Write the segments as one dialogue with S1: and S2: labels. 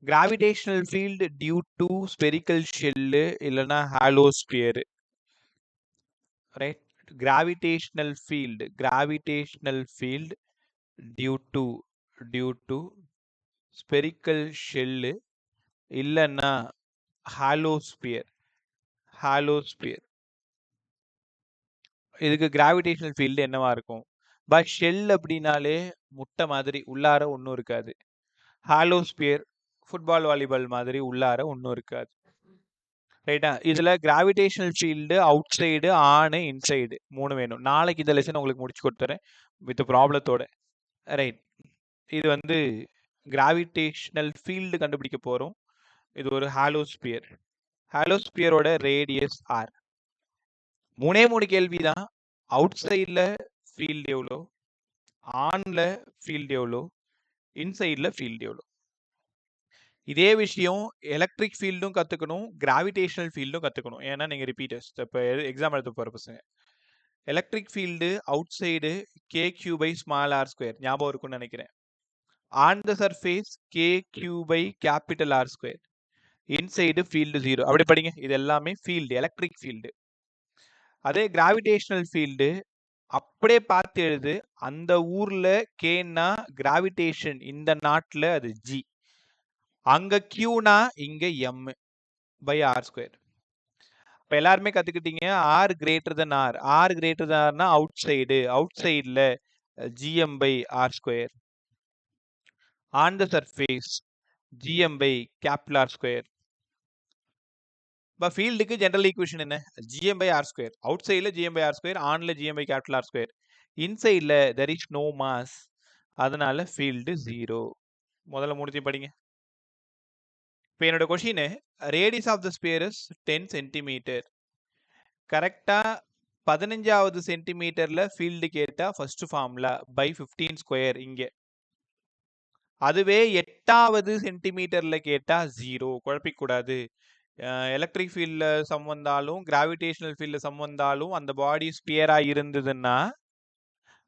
S1: Gravitational field due to spherical shell இல்லைன்னா hollow sphere, right? Gravitational field due to spherical shell இல்லைன்னா hollow sphere. இதுக்கு gravitational field என்னவா இருக்கும்? But shell அப்படின்னாலே முட்டை மாதிரி உள்ளார ஒன்றும் இருக்காது. ஹாலோஸ்பியர் ஃபுட்பால் வாலிபால் மாதிரி உள்ளார ஒன்றும் இருக்காது, ரைட்டா? இதில் gravitational field outside, on, inside 3 வேணும். நாளைக்கு இந்த லெசன் உங்களுக்கு முடிச்சு கொடுத்துறேன் வித் ப்ராப்ளத்தோட, ரைட்? இது வந்து கிராவிடேஷனல் ஃபீல்டு கண்டுபிடிக்க போகிறோம். இது ஒரு ஹாலோஸ்பியரோட ரேடியஸ் ஆர். 3 கேள்வி தான். அவுட் சைடில் ஃபீல்டு எவ்வளோ, ஆனில் ஃபீல்டு எவ்வளோ, இன்சைடில் ஃபீல்டு எவ்வளோ. இதே விஷயம் எலக்ட்ரிக் ஃபீல்டும் கற்றுக்கணும், கிராவிடேஷனல் ஃபீல்டும் கற்றுக்கணும். ஏன்னா நீங்கள் ரிப்பீட்டர்ஸ் இப்போ எக்ஸாம் எழுத போகிற பசங்க. Electric field out side KQ/r², ஞாபகம் இருக்குன்னு நினைக்கிறேன். On the surface KQ/R². Inside field 0. அப்படி படிங்க. இது எல்லாமே ஃபீல்டு, எலக்ட்ரிக் ஃபீல்டு. அதே கிராவிடேஷனல் ஃபீல்டு அப்படியே பார்த்து எழுது. அந்த ஊர்ல கேன்னா கிராவிடேஷன், இந்த நாட்டில் அது G, அங்க Qனா இங்க M/r². இப்போ எல்லாருமே கத்துக்கிட்டீங்க R greater than R. R greater than Rனா அவுட் சைடில் GM/r². On the surface GM/R². இப்போ ஃபீல்டுக்கு ஜெனரல் ஈக்குவேஷன் என்ன? GM/r². அவுட் சைடில் GM/r², ஆனில் GM/R². இன்சைடில் தெர் இஸ் நோ மாஸ், அதனால ஃபீல்டு 0. முதல்ல முடிச்சு படிங்க. இப்போ என்னோட question, radius of the sphere is 10 centimetre. கரெக்டாக 15வது சென்டிமீட்டரில் ஃபீல்டு கேட்டால் ஃபர்ஸ்ட் ஃபார்முலா /15². இங்கே அதுவே 8வது சென்டிமீட்டரில் கேட்டால் 0. குழப்பிக்கூடாது. எலக்ட்ரிக் ஃபீல்டில் சம் வந்தாலும் கிராவிடேஷனல் ஃபீல்டில் சம் வந்தாலும் அந்த பாடி ஸ்பியராக இருந்ததுன்னா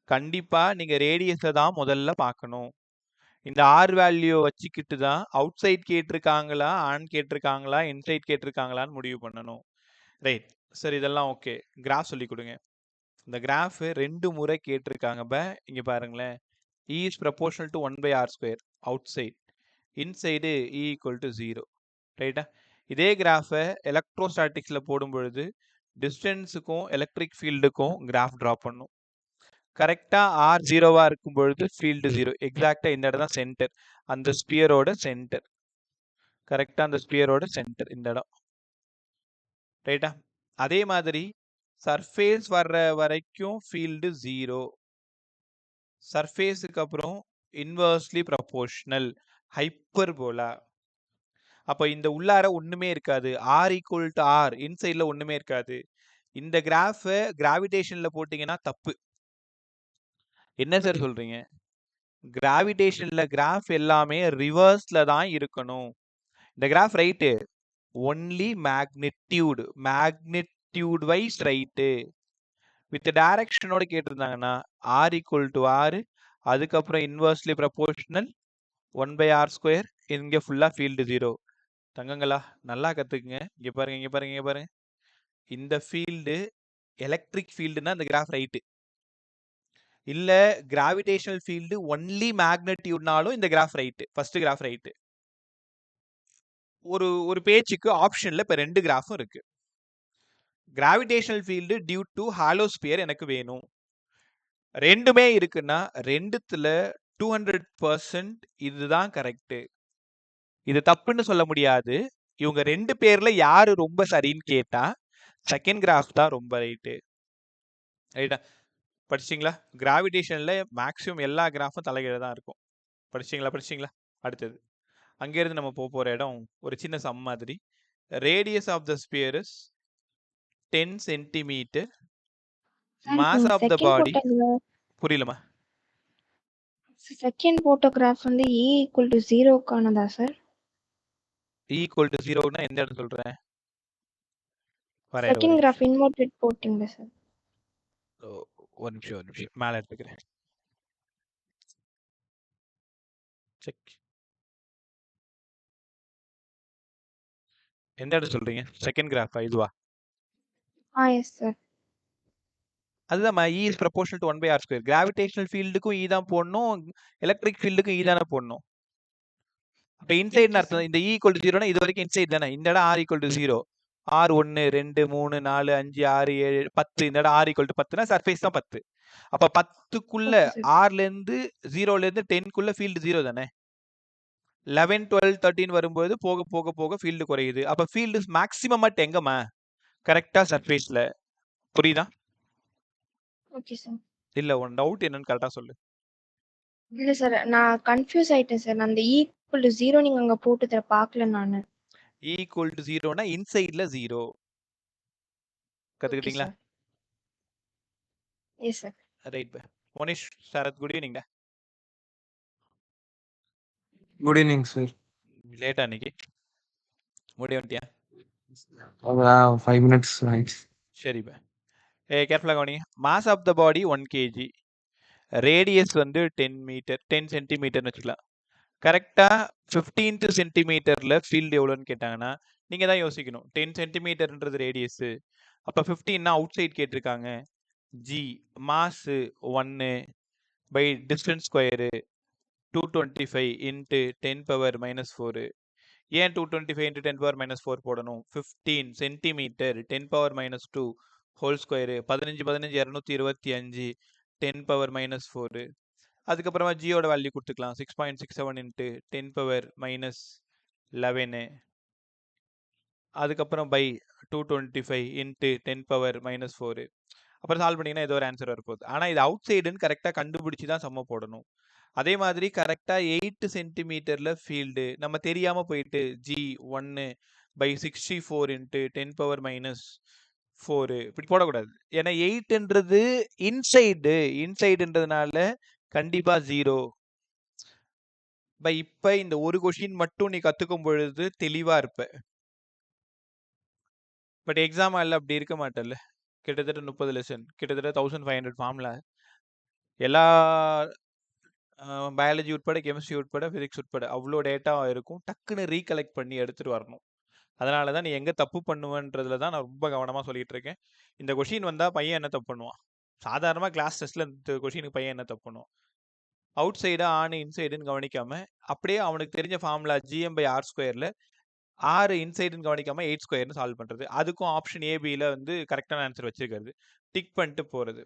S1: கண்டிப்பாக நீங்கள் ரேடியஸை தான் முதல்ல பார்க்கணும். இந்த ஆர் வேல்யூ வச்சுக்கிட்டு தான் அவுட் சைட் கேட்டிருக்காங்களா, ஆன் கேட்டிருக்காங்களா, இன்சைட் கேட்டிருக்காங்களான்னு முடிவு பண்ணணும், ரைட்? சார் இதெல்லாம் ஓகே, கிராஃப் சொல்லி கொடுங்க. இந்த கிராஃப் 2 முறை கேட்டிருக்காங்க. இங்கே பாருங்களேன், E is proportional to 1/r², outside. Inside E equal to 0, ரைட்டா? இதே கிராஃபை எலக்ட்ரோஸ்டாட்டிக்ஸில் போடும் பொழுது டிஸ்டன்ஸுக்கும் எலக்ட்ரிக் ஃபீல்டுக்கும் கிராஃப் ட்ரா பண்ணும். கரெக்டாக R 0வா இருக்கும் பொழுது ஃபீல்டு 0. எக்ஸாக்டாக இந்த இடம் தான் சென்டர், அந்த ஸ்பியரோட சென்டர். கரெக்டாக அந்த ஸ்பியரோட சென்டர் இந்த இடம், ரைட்டா? அதே மாதிரி சர்ஃபேஸ் வர்ற வரைக்கும் ஃபீல்டு 0. சர்ஃபேஸுக்கு அப்புறம் இன்வர்ஸ்லி ப்ரொபோர்ஷனல், ஹைப்பர்போலா. அப்போ இந்த உள்ளார ஒன்றுமே இருக்காது. R equal to R, இன்சைடில் ஒன்றுமே இருக்காது. இந்த கிராஃபை கிராவிடேஷனில் போட்டிங்கன்னா தப்பு. என்ன சார் சொல்கிறீங்க? கிராவிடேஷனில் கிராஃப் எல்லாமே ரிவர்ஸில் தான் இருக்கணும். இந்த graph right, only magnitude wise right. With டைரக்ஷனோட கேட்டிருந்தாங்கன்னா R equal to R, அதுக்கப்புறம் இன்வர்ஸ்லி ப்ரொபோர்ஷனல் 1/r². இங்கே ஃபுல்லாக ஃபீல்டு 0. தங்கங்களா நல்லா கற்றுக்குங்க. இங்கே பாருங்க. இந்த ஃபீல்டு எலக்ட்ரிக் ஃபீல்டுனா இந்த கிராஃப் ரைட்டு. இல்லை கிராவிடேஷனல் ஃபீல்டு ஒன்லி மேக்னிடியூட்னாலும் இந்த graph right, first graph right. ஒரு பேச்சுக்கு ஆப்ஷனில் இப்போ 2 கிராஃபும் இருக்கு. Gravitational field due to hollow sphere எனக்கு வேணும். ரெண்டுமே இருக்குன்னா ரெண்டுத்துல 200% இதுதான் கரெக்டு. இது தப்புன்னு சொல்ல முடியாது. இவங்க 2 பேர்ல யாரு ரொம்ப சரின்னு கேட்டா செகண்ட் கிராஃப் தான் ரொம்ப ரைட்டு, ரைட்டா? படிச்சிங்களா? கிராவிடேஷன்ல மேக்ஸிமம் எல்லா கிராஃபும் தலைகீழ தான் இருக்கும். படிச்சிங்களா? அடுத்தது அங்கேருந்து நம்ம போகிற இடம் ஒரு சின்ன சம் மாதிரி. Radius of the sphere is 10 centimetre. Mass of the body, புரியலமா?
S2: செகண்ட் போட்டோகிராஃப் வந்து E equal to 0க்கானதா சார்?
S1: E equal to 0னா எந்த இடம் சொல்றேன்?
S2: செகண்ட் கிராஃப் இன்வெர்டட் போட்டிங்க சார்.
S1: ஒரு நிமிஷம் மேலே எடுத்துக்கிறேன். செக். எந்த இடம் சொல்றீங்க? செகண்ட் கிராஃபா இதுவா?
S2: Yes sir.
S1: அதுதான் E is proportional to 1/r square. கிராவிடேஷனல் ஃபீல்டுக்கும் E தான் போடணும். எலக்ட்ரிக் ஃபீல்டுக்கும் E தானே போடணும். அப்ப இன்சைட்னு
S2: ஓகே
S1: அர்த்தம்.
S2: சார்.
S1: இந்த E equal to 0னா இது வரைக்கும் இன்சைட் தானே. இந்த இடம் R equal to 0. R 1 2 3 4 5 6 7 10 இந்த இடம் R equal to 10னா சர்ஃபேஸ் தான் 10. அப்ப 10க்குள்ள
S2: ஓகே சார்.
S1: Rலேருந்து 0லேருந்து 10க்குள்ள ஃபீல்டு 0 தானே. 11 12 13 வரும்போது போக போக போக ஃபீல்டு குறையுது. அப்ப ஃபீல்டு மேக்ஸிமம் அட் எங்கம்மா? கரெக்டா சர்ஃபேஸ்ல. புரியுதா?
S2: Okay sir.
S1: இல்ல உன் டவுட் என்னன்னு கரெக்டா சொல்லு.
S2: இல்ல சார், நான் கன்ஃபியூஸ் ஆயிட்டேன் சார். நான் அந்த ஈக்குவல் டு 0 நீங்க அங்க போட்டு பார்க்கல நானு.
S1: E equal to 0னா இன்சைட்ல 0.
S2: ஓகே
S1: கத்துக்கிட்டீங்களா?
S2: Sir. Yes sir.
S1: Right bye. Monish Sarath good evening.
S3: Good evening sir.
S1: லேட்டா இன்னைக்கு முடிய வந்துட்டியா?
S3: 5 மினிட்ஸ் ஆயிடுச்சு.
S1: சரி பை. கேர்ஃபுல்லாக கவனிங்க. Mass of the body 1 kg, radius வந்து 10 மீட்டர் 10 சென்டிமீட்டர்னு வச்சுக்கலாம். கரெக்டாக 15th சென்டிமீட்டரில் ஃபீல்டு எவ்வளோன்னு கேட்டாங்கன்னா நீங்கள் தான் யோசிக்கணும். 10 சென்டிமீட்டர்ன்றது ரேடியஸு. அப்போ 15னா அவுட் சைட் கேட்டிருக்காங்க. G mass 1 by distance square 225 into 10⁻⁻4. ஏன் 225 இன்ட்டு 10⁻⁻4 போடணும்? 15 சென்டிமீட்டர் 10⁻⁻2 ஹோல் ஸ்கொயரு 15 15 225 10⁻⁻4. அதுக்கப்புறமா ஜியோட வேல்யூ கொடுத்துக்கலாம். 6.67 இன்ட்டு 10⁻11. அதுக்கப்புறம் பை 225 இன்ட்டு 10⁻⁻4. அப்புறம் சால்வ் பண்ணிங்கன்னா ஏதோ ஒரு ஆன்சர் வரப்போகுது. ஆனால் இது அவுட் சைடுன்னு கரெக்டாக கண்டுபிடிச்சி தான் சம்ம போடணும். அதே மாதிரி கரெக்டாக 8 சென்டிமீட்டரில் ஃபீல்டு நம்ம தெரியாமல் போயிட்டு ஜி 1 பை 64 இன்ட்டு 10⁻⁻4 இப்படி போடக்கூடாது. ஏன்னா 8ன்றது இன்சைடுன்றதுனால கண்டிப்பாக 0. பை இப்போ இந்த ஒரு கொஷின் மட்டும் நீ கற்றுக்கும் பொழுது தெளிவாக இருப்ப. பட் எக்ஸாம் இல்லை அப்படி இருக்க மாட்டேல்ல. கிட்டத்தட்ட 30 லெசன், கிட்டத்தட்ட 1500 ஃபார்முலா, எல்லா பயாலஜி உட்பட, கெமிஸ்ட்ரி உட்பட, ஃபிசிக்ஸ் உட்பட அவ்வளோ டேட்டா இருக்கும். டக்குன்னு ரீகலெக்ட் பண்ணி எடுத்துகிட்டு வரணும். அதனால தான் நீ எங்கே தப்பு பண்ணுவேன்றதுல தான் நான் ரொம்ப கவனமாக சொல்லிட்டு இருக்கேன். இந்த கொஷின் வந்தால் பையன் என்ன தப்பு பண்ணுவான்? சாதாரணமாக கிளாஸ் டெஸ்ட்டில் இந்த கொஷினுக்கு பையன் என்ன தப்பு பண்ணுவான்? அவுட் சைடா ஆன் இன்சைடுன்னு கவனிக்காம அப்படியே அவனுக்கு தெரிஞ்ச ஃபார்முலா GM/R² ஆர் இன்சைடுன்னு கவனிக்காம 8² சால்வ் பண்ணுறது. அதுக்கும் ஆப்ஷன் ஏபியில் வந்து கரெக்டான ஆன்சர் வச்சுருக்கிறது, டிக் பண்ணிட்டு போகிறது.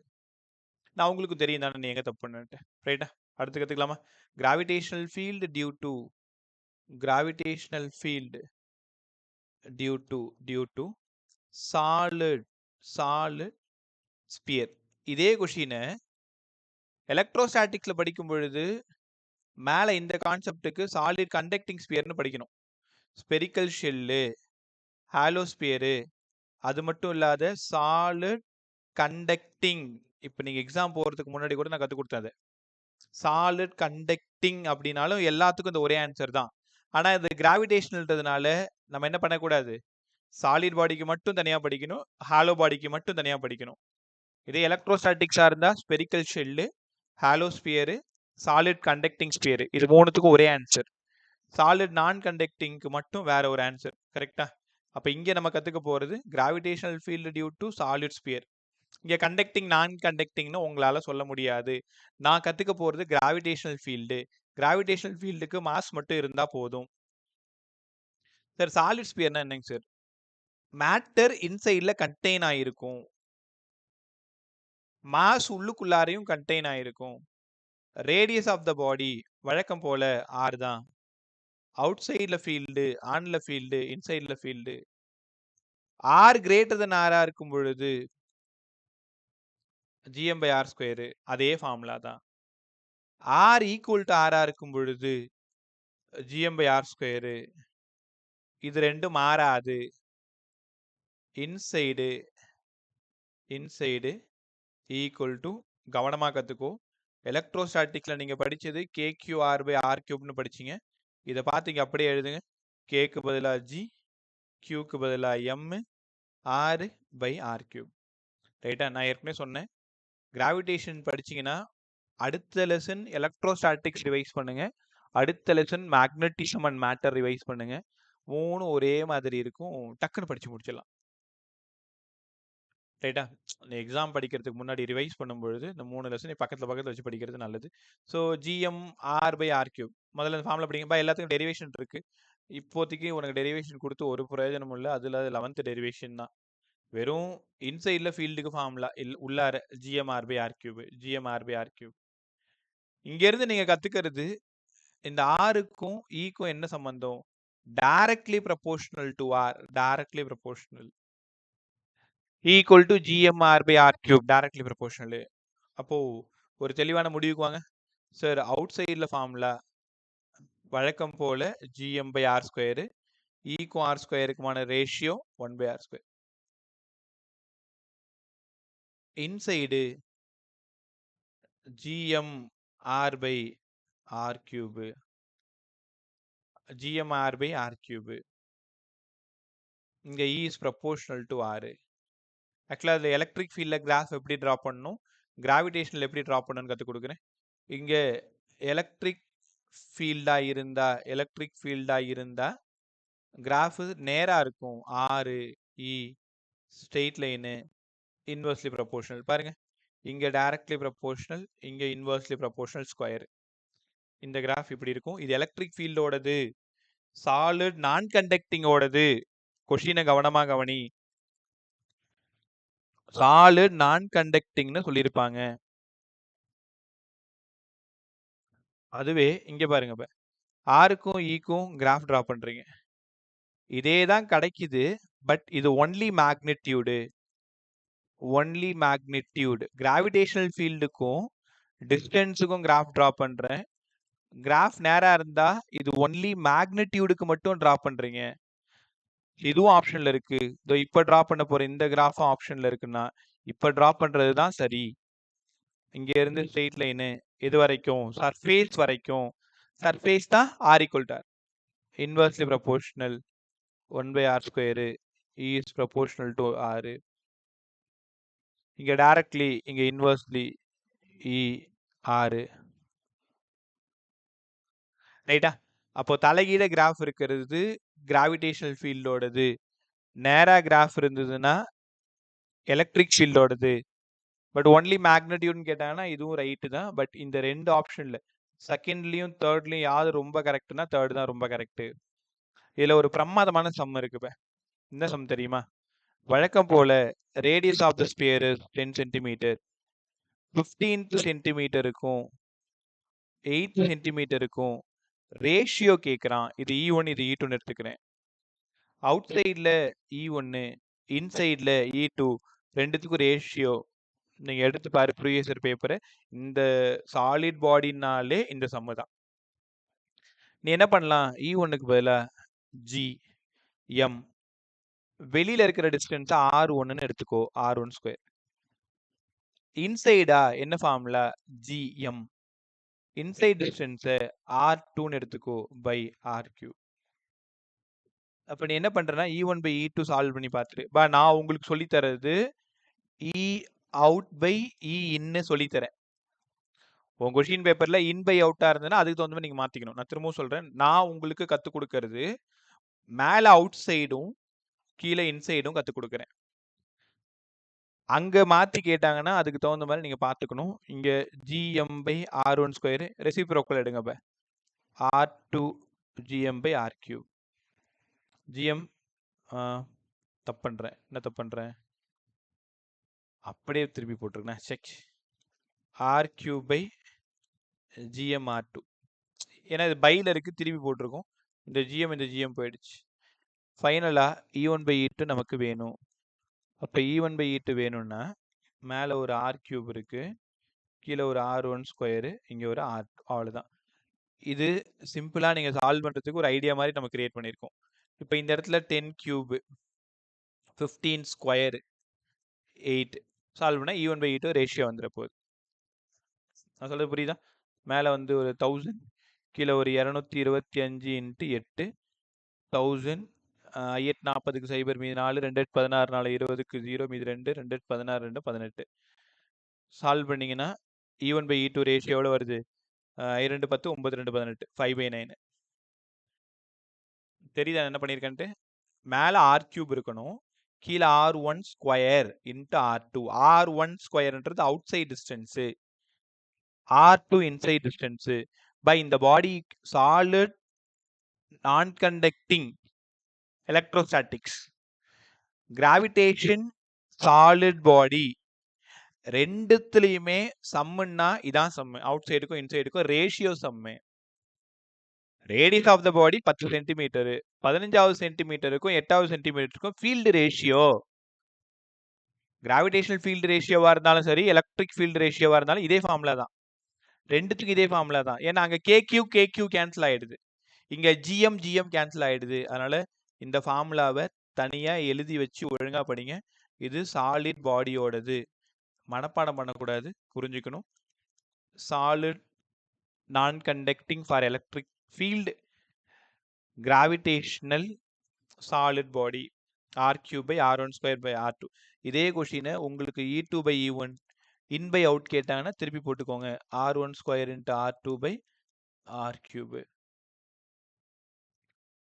S1: நான் உங்களுக்கும் தெரியும் தானே நீ எங்கே தப்பு பண்ணுன்ட்டு. ரைட்டா? அடுத்து கற்றுக்கலாமா? Gravitational field due to solid sphere. இதே கொஷினை எலக்ட்ரோஸ்டாட்டிக்ஸில் படிக்கும் பொழுது மேலே இந்த கான்செப்டுக்கு சாலிட் கண்டக்டிங் ஸ்பியர்னு படிக்கணும். ஸ்பெரிக்கல் ஷெல்லு, ஹாலோஸ்பியரு, அது மட்டும் இல்லாத சாலிட் கண்டக்டிங். இப்போ நீங்கள் எக்ஸாம் போகிறதுக்கு முன்னாடி கூட நான் கற்றுக் கொடுத்தேன். சாலிட் கண்டக்டிங் அப்படின்னாலும் எல்லாத்துக்கும் இந்த ஒரே ஆன்சர் தான். ஆனால் இது கிராவிடேஷனல்ன்றதுனால நம்ம என்ன பண்ணக்கூடாது? சாலிட் பாடிக்கு மட்டும் தனியாக படிக்கணும், ஹாலோ பாடிக்கு மட்டும் தனியாக படிக்கணும். இதே எலக்ட்ரோஸ்டாட்டிக்ஸாக இருந்தால் ஸ்பெரிக்கல் shell, hollow sphere, solid conducting sphere, இது மூணுத்துக்கும் ஒரே ஆன்சர். சாலிட் நான் கண்டக்டிங்க்கு மட்டும் வேற ஒரு ஆன்சர். கரெக்டா? அப்போ இங்கே நம்ம கற்றுக்க போகிறது gravitational field due to solid sphere. இங்கே கண்டக்டிங் நான் கண்டக்டிங்னு உங்களால் சொல்ல முடியாது. நான் கற்றுக்க போகிறது கிராவிடேஷனல் ஃபீல்டு. கிராவிடேஷனல் ஃபீல்டுக்கு மாஸ் மட்டும் இருந்தால் போதும். சார் சாலிட் ஸ்பியர்னா என்னங்க சார்? மேட்டர் இன்சைடில் கண்டெயின் ஆகிருக்கும், மாஸ் உள்ளுக்குள்ளாரையும் கண்டெயின் ஆகிருக்கும். ரேடியஸ் ஆஃப் த பாடி வழக்கம் போல R தான். அவுட் சைடில் ஃபீல்டு, ஆனில் ஃபீல்டு, இன்சைடில் ஃபீல்டு. R கிரேட்டர் தென் ஆராக இருக்கும் பொழுது GM/R², அதே ஃபார்முலா தான். R ஈக்குவல் டு ஆராக இருக்கும் பொழுது GM/R². இது ரெண்டும் மாறாது. இன்சைடு ஈக்குவல் டு, கவனமாக கற்றுக்கோ, எலக்ட்ரோஸ்டாட்டிக்ஸில் நீங்கள் படித்தது KQR/R³ படிச்சிங்க. இதை பார்த்திங்க அப்படியே எழுதுங்க. கேக்கு பதிலாக G, Qக்கு பதிலாக M, R/R³. ரைட்டா? நான் ஏற்கனவே சொன்னேன், கிராவிடேஷன் படிச்சிங்கன்னா அடுத்த லெசன் எலக்ட்ரோஸ்டாட்டிக்ஸ் ரிவைஸ் பண்ணுங்க, அடுத்த lesson magnetism and matter revise பண்ணுங்க. 3 ஒரே மாதிரி இருக்கும். டக்குன்னு படிச்சு முடிச்சிடலாம். ரைட்டா? எக்ஸாம் படிக்கிறதுக்கு முன்னாடி ரிவைஸ் பண்ணும்பொழுது இந்த 3 லெசன் பக்கத்துல வச்சு படிக்கிறது நல்லது. So GM R by R cube முதல்ல இந்த ஃபார்முலா படிங்க. எல்லாத்துக்கும் டெரிவேஷன் இருக்கு. இப்போதைக்கு உனக்கு டெரிவேஷன் கொடுத்து ஒரு பிரயோஜனமும் இல்லை. அதில் 11th டெரிவேஷன் தான். வெறும் இன்சைடில் ஃபீல்டுக்கு ஃபார்முலா உள்ளார GMR by R cube GMR by R cube. இங்கேருந்து நீங்கள் கற்றுக்கிறது இந்த ஆருக்கும் ஈக்கும் என்ன சம்பந்தம்? Directly proportional to R. Directly proportional equal to GMR by R cube. Directly proportional. அப்போ ஒரு தெளிவான முடிவுக்கு வாங்க. சார் அவுட் சைடில் ஃபார்முலா வழக்கம் போல ஜிஎம் பை ஆர் ஸ்கொயரு, ஈக்கும் ஆர் ஸ்கொயருக்குமான ratio 1/r². Inside GM R by R cube, GM R by R cube. இங்கே E is proportional to R. ஆக்சுவலாக அதில் எலக்ட்ரிக் ஃபீல்டில் கிராஃப் எப்படி ட்ரா பண்ணணும், கிராவிடேஷனில் எப்படி ட்ரா பண்ணணும்னு கற்றுக் கொடுக்குறேன். இங்கே எலக்ட்ரிக் ஃபீல்டாக இருந்தால் கிராஃபு நேராக இருக்கும். R E straight line inversely proportional. பாருங்க, இங்கே டைரக்ட்லி ப்ரப்போர்ஷனல், இங்கே இன்வெர்ஸ்லி ப்ரப்போர்ஷனல் ஸ்கொயர். இந்த கிராஃப் இப்படி இருக்கும். இது எலக்ட்ரிக் ஃபீல்டோடது. சாலிட் நான் கண்டக்டிங்கோடது. கொஷினை கவனமா கவனி. சாலிட் நான் கண்டக்டிங்னு சொல்லியிருப்பாங்க. அதுவே இங்க பாருங்க, ஆருக்கும் ஈக்கும் கிராஃப் டிரா பண்றீங்க. இதே தான் கிடைக்குது. பட் இது ஒன்லி மேக்னிடியூடு. கிராவிடேஷனல் ஃபீல்டுக்கும் டிஸ்டன்ஸுக்கும் கிராஃப் டிரா பண்றேன். கிராஃப் நேரா இருந்தா இது ஒன்லி மேக்னிடியூடுக்கு மட்டும் டிரா பண்றீங்க. இதுவும் ஆப்ஷன்ல இருக்கு. இப்ப டிரா பண்ண போற இந்த கிராஃபும் ஆப்ஷன்ல இருக்குன்னா இப்ப டிரா பண்றது தான் சரி. இங்க இருந்து ஸ்ட்ரெயிட் லைனு இது வரைக்கும், சர்ஃபேஸ் வரைக்கும். சர்ஃபேஸ் தான் R equal to R. Inversely proportional 1/r². E is proportional to R. இங்க டைரக்ட்லி, இங்க இன்வெர்ஸ்லி இ ஆர். ரைட்டா? அப்போ தலைகீழ கிராஃப் இருக்கிறது கிராவிடேஷனல் ஃபீல்டோடது. நேரா கிராஃப் இருந்ததுன்னா எலக்ட்ரிக் ஃபீல்டோடது. பட் ஒன்லி மேக்னிடியூட்னு கேட்டாங்கன்னா இதுவும் ரைட்டு தான். பட் இந்த 2 ஆப்ஷன்ல செகண்ட்லயும் தேர்ட்லயும் யாரு ரொம்ப கரெக்ட்னா தேர்ட் தான் ரொம்ப கரெக்ட். இதுல ஒரு பிரமாதமான சம் இருக்கு. என்ன சம் தெரியுமா? வழக்கம் போல radius of the sphere 10 centimetre, 15th சென்டிமீட்டருக்கும் 8th சென்டிமீட்டருக்கும் ரேஷியோ கேட்குறான். இது E1, இது E2 எடுத்துக்கிறேன். அவுட் சைடில் E1, இன்சைடில் E2, ரெண்டுத்துக்கும் ரேஷியோ நீங்கள் எடுத்து பாரு ப்ரீவியஸ் இயர் பேப்பரை. இந்த சாலிட் பாடினாலே இந்த சம்மு தான். நீ என்ன பண்ணலாம்? E1க்கு பதிலாக GM, வெளியில் இருக்கிற டிஸ்டன்ஸை R1ன்னு எடுத்துக்கோ, R1². இன்சைடா என்ன ஃபார்முலா? GM. இன்சைட் டிஸ்டன்ஸை R2ன்னு எடுத்துக்கோ பை R3. அப்போ நீ என்ன பண்ணுறேன்னா E1 பை E2 சால்வ் பண்ணி பார்த்துட்டு நான் உங்களுக்கு சொல்லித்தரது E அவுட் பை E இன்னு சொல்லித்தரேன். உங்கள் கொஷின் பேப்பரில் இன் பை அவுட்டாக இருந்ததுன்னா அதுக்கு தகுந்த மாதிரி நீங்கள் மாற்றிக்கணும். நான் திரும்பவும் சொல்கிறேன், நான் உங்களுக்கு கற்றுக் கொடுக்கறது மேலே அவுட் சைடும் கீழே இன்சைடும் கற்றுக் கொடுக்குறேன். அங்கே மாற்றி கேட்டாங்கன்னா அதுக்கு தகுந்த மாதிரி நீங்கள் பார்த்துக்கணும். இங்கே GM பை R1², ரெசிப்ரோக்கல் எடுங்க. R2 GM by R3. GM தப்பு பண்ணுறேன். என்ன தப்பு பண்ணுறேன்? அப்படியே திருப்பி போட்டிருக்கேன். Check. R3 by GM R2. ஏன்னா இது பையில் இருக்குது, திருப்பி போட்டிருக்கோம். இந்த GM போயிடுச்சு. ஃபைனலாக E1 பை E2 நமக்கு வேணும். அப்போ E1 பை E2 வேணும்னா மேலே ஒரு R3 இருக்குது, கீழே ஒரு R1², இங்கே ஒரு R2. அவ்வளோதான். இது சிம்பிளாக நீங்கள் சால்வ் பண்ணுறதுக்கு ஒரு ஐடியா மாதிரி நம்ம கிரியேட் பண்ணியிருக்கோம். இப்போ இந்த இடத்துல 10³ 15² 8 சால்வ் பண்ணால் E1 பை E2 ரேஷியோ வந்துட போகுது. நான் சொல்கிறது புரியுதா? மேலே வந்து ஒரு 1000, கீழே ஒரு 225 × 8 1000. 8 40க்கு 0 மீது 4, 2 16 4 20க்கு 0 மீது 2 2 16 2 18. சால்வ் பண்ணிங்கன்னா E1 பை E2 ரேஷியோ எவ்வளோ வருது? 2 10 9 2 18 5/9. தெரியுதா என்ன பண்ணியிருக்கேன்ட்டு? மேலே ஆர் கியூப் இருக்கணும், கீழே R1 square into R2. R1 ஸ்கொயர்ன்றது outside distance, R2 inside distance. By இந்த பாடி சாலிட் நான் conducting electrostatics, gravitation solid body, ரெண்டுத்துலையுமே சம்முன்னா இதான் சம்மு. அவுட் சைடுக்கும் இன்சைடுக்கும் ratio same. Radius of the body 10 centimetre, 15வது சென்டிமீட்டருக்கும் 8வது சென்டிமீட்டருக்கும் ஃபீல்டு ரேஷியோ. கிராவிடேஷனல் ஃபீல்டு ரேஷியோவா இருந்தாலும் சரி, எலக்ட்ரிக் ஃபீல்டு ரேஷியோவா இருந்தாலும் இதே ஃபார்முலா தான். ரெண்டுத்துக்கும் இதே ஃபார்முலா தான். ஏன்னா அங்கே கேக்யூ கேன்சல் ஆயிடுது, இங்கே ஜிஎம் கேன்சல் ஆயிடுது. அதனால இந்த ஃபார்முலாவை தனியாக எழுதி வச்சு ஒழுங்காக படிங்க. இது சாலிட் பாடியோடது, மனப்பாடம் பண்ணக்கூடாது, புரிஞ்சுக்கணும். சாலிட் நான் conducting for electric field, gravitational solid body, R³ by R1 square by R2. இதே கொஷினை உங்களுக்கு E2 by E1 in by out கேட்டாங்கன்னா திருப்பி போட்டுக்கோங்க, R1 square into R2 by R³.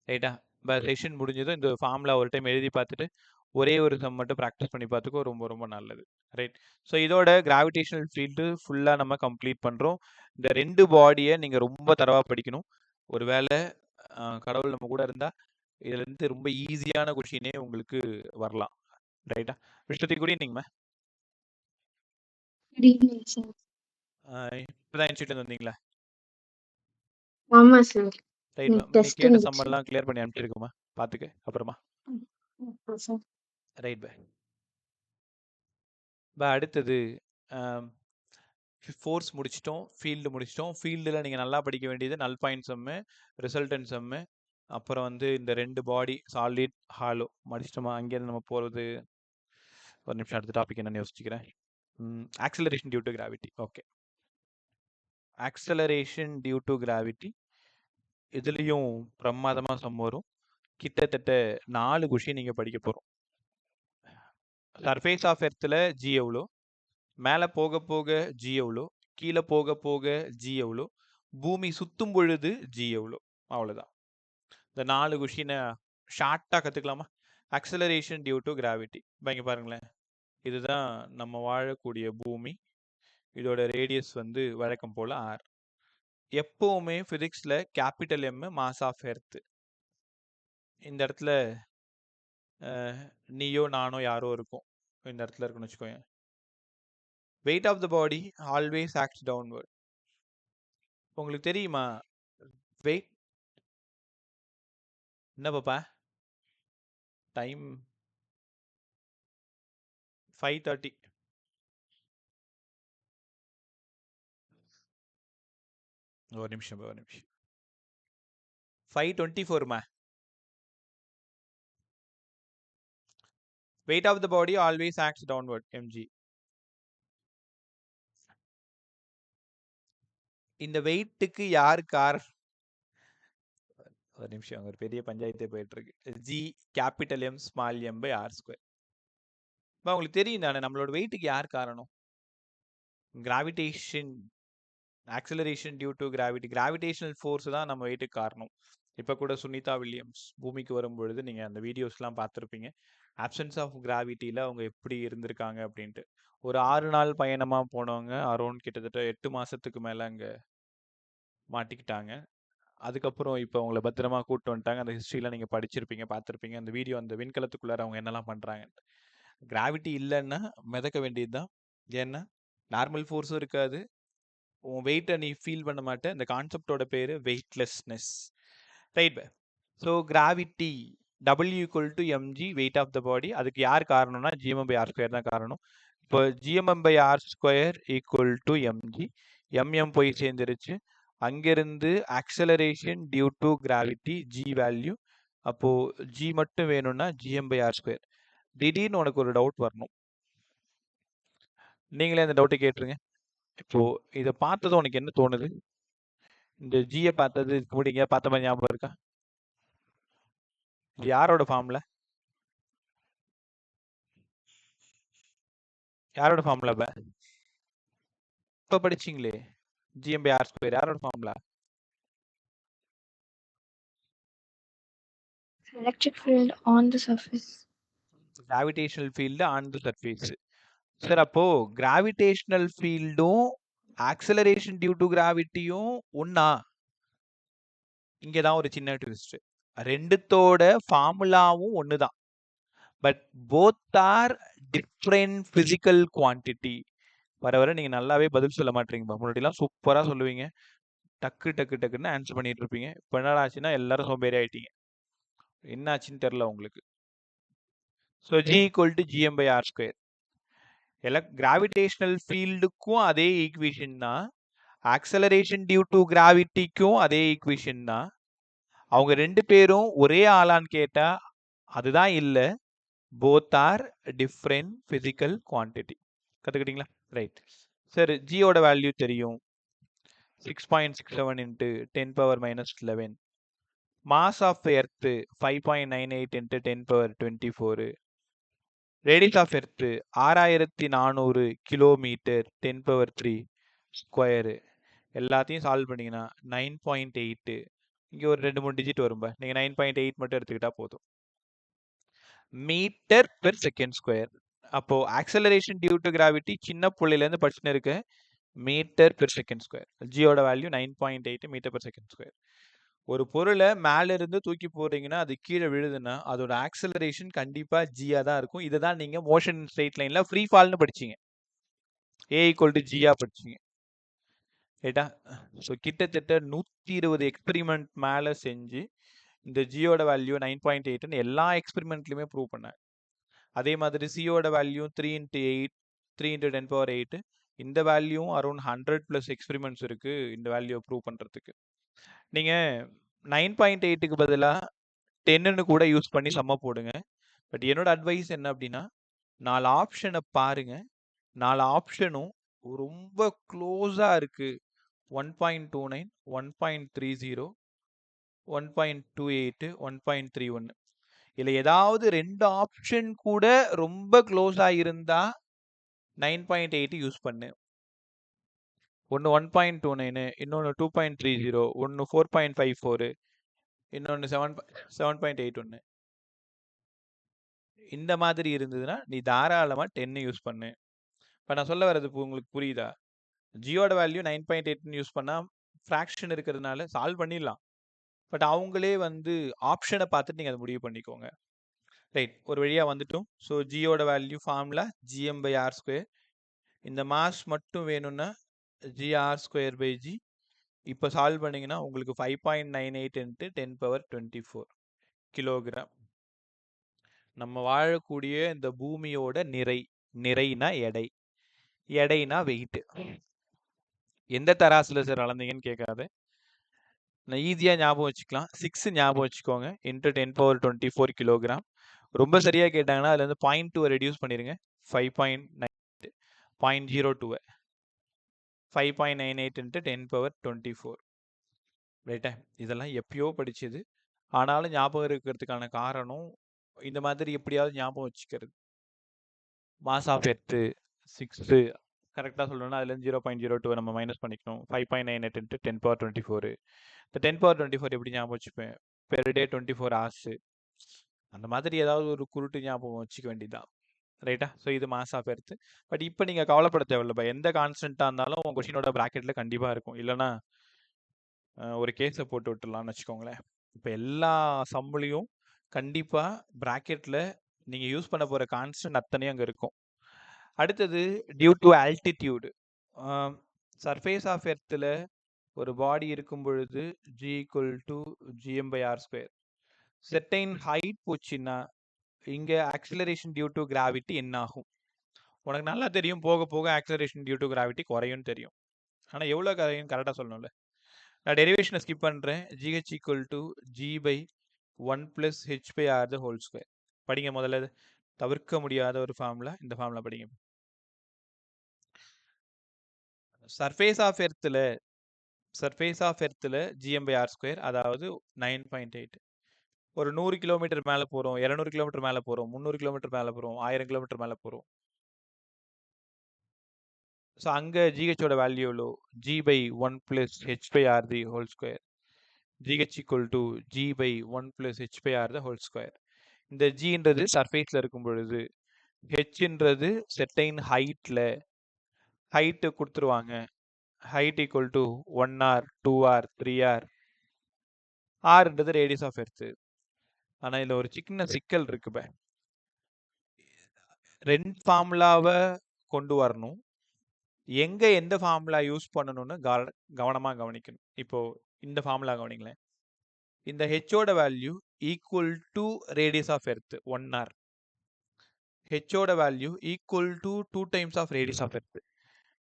S1: ரைட்டா? இப்போ செஷன் முடிஞ்சதும் இந்த ஃபார்முலா ஒரு டைம் எழுதி பார்த்துட்டு ஒரே ஒரு சம் மட்டும் ப்ராக்டிஸ் பண்ணி பார்த்துக்கோ, ரொம்ப ரொம்ப நல்லது. ரைட்? ஸோ இதோட கிராவிடேஷனல் ஃபீல்டு ஃபுல்லாக நம்ம கம்ப்ளீட் பண்ணுறோம். இந்த ரெண்டு பாடியை நீங்கள் ரொம்ப தரவாக படிக்கணும். ஒருவேளை கடவுள் நம்ம கூட இருந்தால் இதுலேருந்து ரொம்ப ஈஸியான கொஷினே உங்களுக்கு வரலாம். ரைட்டா? விஷ்ணுதி, குட் ஈவினிங்மா.
S4: Good evening sir.
S1: இப்போதான் இன்ஸ்டியூட்ல வந்தீங்களா?
S4: ஆமா சார்.
S1: Right ma'am. நீ
S4: டெஸ்ட்
S1: கேட்ட
S4: இருந்துச்சு.
S1: சம்மர்லாம் கிளியர் பண்ணி அனுப்பிச்சிருக்குமா? பார்த்துக்க அப்புறமா.
S4: Okay sir.
S1: Right bye. அடுத்தது ஃபோர்ஸ் முடிச்சிட்டோம், ஃபீல்டு முடிச்சிட்டோம். ஃபீல்டில் நீங்கள் நல்லா படிக்க வேண்டியது நல் பாயிண்ட் சம்மு, ரிசல்டன்ட் சம்மு, அப்புறம் வந்து இந்த ரெண்டு பாடி சாலிட் ஹாலோ முடிச்சிட்டோமா? அங்கேருந்து நம்ம போகிறது ஒரு நிமிஷம், அடுத்த டாபிக் என்னன்னு யோசிச்சுக்கிறேன். Acceleration due to gravity. Okay, acceleration due to gravity இதுலேயும் பிரமாதமாக சம் வரும். கிட்டத்தட்ட 4 கொஷின் நீங்கள் படிக்க போகிறோம். சர்ஃபேஸ் ஆஃப் எர்த்தில் ஜி எவ்வளோ, மேலே போக போக ஜி எவ்வளோ, கீழே போக போக ஜி எவ்வளோ, பூமி சுற்றும் பொழுது ஜி எவ்வளோ, அவ்வளோதான். இந்த 4 கொஷினை ஷார்ட்டாக கற்றுக்கலாமா? Acceleration due to gravity. இங்கே பாருங்களேன், இதுதான் நம்ம வாழக்கூடிய பூமி. இதோட ரேடியஸ் வந்து வழக்கம் போல் R. எப்போவுமே ஃபிசிக்ஸில் capital M mass of earth. இந்த இடத்துல நீயோ நானோ யாரோ இருக்கும், இந்த இடத்துல இருக்குன்னு வச்சுக்கோங்க. Weight of the body always acts downward. உங்களுக்கு தெரியுமா வெயிட்? என்ன பாப்பா டைம்? 5:30. ஒரு நிமிஷம் 5:24மா. Weight of the body always acts downward mg. இந்த வெயிட்டுக்கு யார் காரணம்? ஒரு நிமிஷம், ஒரு பெரிய பஞ்சாயத்தே போயிட்டு இருக்கு. G capital M small m by R square. உங்களுக்கு தெரியும் தானே நம்மளோட வெயிட்டுக்கு யார் காரணம்? Gravitation, acceleration due to gravity, gravitational force தான் நம்ம வெயிட்டுக்கு காரணம். இப்போ கூட சுனிதா வில்லியம்ஸ் பூமிக்கு வரும்பொழுது நீங்கள் அந்த வீடியோஸ்லாம் பார்த்துருப்பீங்க. ஆப்சன்ஸ் ஆஃப் கிராவிட்டியில் அவங்க எப்படி இருந்திருக்காங்க அப்படின்ட்டு. ஒரு 6 நாள் பயணமாக போனவங்க அரௌண்ட் கிட்டத்தட்ட 8 மாதத்துக்கு மேலே அங்கே மாட்டிக்கிட்டாங்க. அதுக்கப்புறம் இப்போ அவங்கள பத்திரமா கூப்பிட்டு வந்துட்டாங்க. அந்த ஹிஸ்ட்ரியில் நீங்கள் படிச்சிருப்பீங்க, பார்த்துருப்பீங்க அந்த வீடியோ. அந்த விண்கலத்துக்குள்ளார அவங்க என்னெல்லாம் பண்ணுறாங்க. கிராவிட்டி இல்லைன்னா மிதக்க வேண்டியது தான். ஏன்னா நார்மல் ஃபோர்ஸும் இருக்காது, உன் வெயிட்டை நீ ஃபீல் பண்ண மாட்டேன். இந்த கான்செப்டோட பேர் weightlessness. Right. So gravity W = mg, weight of the body. அதுக்கு யார் காரணம்னா gm by r ஸ்கொயர் தான் காரணம். இப்போ gm by r square = mg. mm போய் சேர்ந்துருச்சு. அங்கேருந்து acceleration due to gravity g value. அப்போது g மட்டும் வேணும்னா gm by r ஸ்கொயர். திடீர்னு உனக்கு ஒரு டவுட் வரணும், நீங்களே அந்த டவுட்டை கேட்டுருங்க. இப்போ இதை பார்த்ததும் உனக்கு என்ன தோணுது? இந்த ஜியை பார்த்தது முடிங்க பார்த்த மாதிரி ஞாபகம் இருக்கா? இது யாரோட ஃபார்முலா? யாரோட ஃபார்முலா? இப்போ படிச்சிங்களே, gm by r ஸ்கொயர் யாரோட formula?
S2: Electric field on the surface.
S1: Gravitational field on the surface. Sir அப்போ கிராவிடேஷனல் ஃபீல்டும் ஆக்சலரேஷன் டியூ டு கிராவிட்டியும் ஒண்ணா? இங்கே தான் ஒரு சின்ன ட்விஸ்ட். ரெண்டுத்தோட ஃபார்முலாவும் ஒன்று தான், but both are different physical quantity. வர வர நீங்கள் நல்லாவே பதில் சொல்ல மாட்டீங்கப்பா. முன்னாடிலாம் சூப்பராக சொல்லுவீங்க, டக்கு டக்கு டக்குன்னு ஆன்சர் பண்ணிட்டு இருப்பீங்க. இப்போ என்ன ஆச்சுன்னா எல்லாரும் சோம்பேறி ஆயிட்டீங்க. என்ன ஆச்சுன்னு தெரில உங்களுக்கு. So G equal to GM by R square. Gravitational ஃபீல்டுக்கும் அதே ஈக்குவேஷன் தான், ஆக்சலரேஷன் டியூ டு கிராவிட்டிக்கும் அதே ஈக்குவேஷன் தான். அவங்க ரெண்டு பேரும் ஒரே ஆளான்னு கேட்டா அதுதான் இல்லை, both are different physical quantity. கற்றுக்கிட்டீங்களா? ரைட். சார் ஜியோட வேல்யூ தெரியும், 6.67 into 10 power minus 11. Mass of Earth 5.98 into 10 power 24. Radius of Earth 6400 kilometre 10 power 3 square. எல்லாத்தையும் சால்வ் பண்ணிங்கன்னா 9.8. இங்கே ஒரு 2-3 டிஜிட் வரும்பா, நீங்கள் 9.8 மட்டும் எடுத்துக்கிட்டா போதும். Metre per second square. அப்போ ஆக்சலரேஷன் டியூ டு கிராவிட்டி சின்ன புள்ளிலேருந்து படிச்சுன்னு இருக்கு, மீட்டர் பெர் செகண்ட் ஸ்கொயர். ஜியோட value 9.8 metre per second square. ஒரு பொருளை மேல இருந்து தூக்கி போடுறீங்கன்னா அது கீழே விழுதுன்னா அதோட ஆக்சலரேஷன் கண்டிப்பா ஜியா தான் இருக்கும். இதை தான் நீங்க மோஷன் ஸ்ட்ரெயிட் லைன்ல ஃப்ரீ ஃபால்னு படிச்சீங்க, ஏ ஈக்குவல் டு ஜியா படிச்சீங்க, ரைட்டா? ஸோ கிட்டத்தட்ட 120 எக்ஸ்பெரிமெண்ட் மேல செஞ்சு இந்த ஜியோட வேல்யூ 9.8ன்னு எல்லா எக்ஸ்பெரிமெண்ட்லையுமே ப்ரூவ் பண்ணேன். அதே மாதிரி சியோட வேல்யூ 3 into 8, 3 into 10 power 8. இந்த வேல்யூவும் அரௌண்ட் 100+ எக்ஸ்பெரிமெண்ட்ஸ் இருக்கு இந்த வேல்யூ ப்ரூவ் பண்றதுக்கு. நீங்க 9.8க்கு பதிலாக 10ன்னு கூட யூஸ் பண்ணி சம்ம போடுங்க. பட் என்னோட அட்வைஸ் என்ன அப்படின்னா, 4 ஆப்ஷனை பாருங்க, 4 ஆப்ஷனும் ரொம்ப க்ளோஸா இருக்கு. 1.29, 1.30, 1.28, 1.31. இல்லை ஏதாவது 2 ஆப்ஷன் கூட ரொம்ப க்ளோஸா இருந்தா 9.8 யூஸ் பண்ணு. ஒன்று 1.29, இன்னொன்று 2.30, ஒன்று 4.54, இன்னொன்று 7.81. இந்த மாதிரி இருந்ததுன்னா நீ தாராளமாக 10 யூஸ் பண்ணு. இப்போ நான் சொல்ல வர்றது உங்களுக்கு புரியுதா? ஜியோட வேல்யூ 9.8 யூஸ் பண்ணால் ஃப்ராக்ஷன் இருக்கிறதுனால சால்வ் பண்ணிடலாம், பட் அவங்களே வந்து ஆப்ஷனை பார்த்துட்டு நீங்கள் அதை முடிவு பண்ணிக்கோங்க. ரைட், ஒரு வழியாக வந்துட்டோம். ஸோ ஜியோட value formula GM by R square. இந்த மாஸ் மட்டும் வேணும்னா ஜிஆர் ஸ்கொயர் பை ஜி. இப்போ சால்வ் பண்ணிங்கன்னா உங்களுக்கு 5.98 into 10 power 24 கிலோகிராம். நம்ம வாழக்கூடிய இந்த பூமியோட நிறை, நிறைனா எடை, எடைனா வெயிட். எந்த தராசுல சார் அளந்தீங்கன்னு கேட்காது, நான் ஈஸியாக ஞாபகம் வச்சுக்கலாம். 6 ஞாபகம் வச்சுக்கோங்க, into 10 power 24 கிலோகிராம். ரொம்ப சரியாக கேட்டாங்கன்னா அதுல இருந்து 0.2 ரெடியூஸ் பண்ணிடுங்க, 5.98, 0.02, 5.98 into 10 power 24. ரைட்டா? இதெல்லாம் எப்பயோ படிச்சது, ஆனாலும் ஞாபகம் இருக்கிறதுக்கான காரணம் இந்த மாதிரி எப்படியாவது ஞாபகம் வச்சுக்கிறது. மாஸ் ஆஃப் எர்த்து 6 கரெக்டாக சொல்லணும்னா அதுலேருந்து 0.02 நம்ம மைனஸ் பண்ணிக்கணும். 5.98 into 10 power 24. இந்த 10 power 24 எப்படி ஞாபகம் வச்சுப்பேன்? Per day 24 hours. அந்த மாதிரி ஏதாவது ஒரு குருட்டு ஞாபகம் வச்சுக்க வேண்டியதுதான், ரைட்டா? ஸோ இது மாஸ் ஆஃப் எர்த்து. பட் இப்போ நீங்கள் கவலைப்பட தேவையில்லைப்பா, எந்த கான்ஸ்டன்ட்டாக இருந்தாலும் உங்கள் கொஷினோட ப்ராக்கெட்டில் கண்டிப்பாக இருக்கும். இல்லைனா ஒரு கேஸை போட்டு விட்டுடலாம்னு வச்சுக்கோங்களேன். இப்போ எல்லா சம்முலையும் கண்டிப்பாக ப்ராக்கெட்டில் நீங்கள் யூஸ் பண்ண போகிற கான்ஸ்டன்ட் அத்தனையும் அங்கே இருக்கும். அடுத்தது due to altitude. Surface of எர்த்தில் ஒரு பாடி இருக்கும் பொழுது G equal to GM by R square. Certain height போச்சுன்னா இங்கே ஆக்சிலரேஷன் டியூ டு கிராவிட்டி என்ன ஆகும்? உனக்கு நல்லா தெரியும், போக போக ஆக்சிலரேஷன் டியூ டு கிராவிட்டி குறையும்னு தெரியும். ஆனால் எவ்வளோ குறையும் கரெக்டாக சொல்லணும்ல. நான் டெரிவேஷனை ஸ்கிப் பண்ணுறேன். GH equal to G by 1 + h by r the whole square. படிங்க முதல்ல, தவிர்க்க முடியாத ஒரு ஃபார்முலா, இந்த ஃபார்முலா படிங்க. சர்ஃபேஸ் ஆஃப் எர்த்தில் ஜிஎம் பை ஆர் ஸ்கொயர், அதாவது 9.8. ஒரு 100 கிலோமீட்டர் மேலே போகிறோம், 200 கிலோமீட்டர் மேலே போகிறோம், 300 கிலோமீட்டர் மேலே போகிறோம், 1000 கிலோமீட்டர் மேலே போகிறோம். ஸோ அங்கே ஜிஹெச்சோட வேல்யூ எவ்வளோ? G by 1 + h by r the whole square. GH equal to G by 1 plus H by R the whole square. இந்த Gன்றது சர்ஃபேஸில் இருக்கும் பொழுது ஹெச்ன்றது செட்டைன் ஹைட்டு கொடுத்துருவாங்க. Height equal to 1R 2R 3R. ஆர்ன்றது ரேடியஸ் ஆஃப் எர்த்து. ஆனால் இதில் ஒரு சின்ன சிக்கல் இருக்குப்ப. ரெண்டு ஃபார்முலாவை கொண்டு வரணும். எங்கே எந்த ஃபார்முலா யூஸ் பண்ணணும்னு கவனமாக கவனிக்கணும். இப்போ இந்த ஃபார்முலா கவனிங்களேன். இந்த ஹெச்சோட value equal to radius of earth 1R. ஹெச்சோட value equal to 2 times of radius of earth.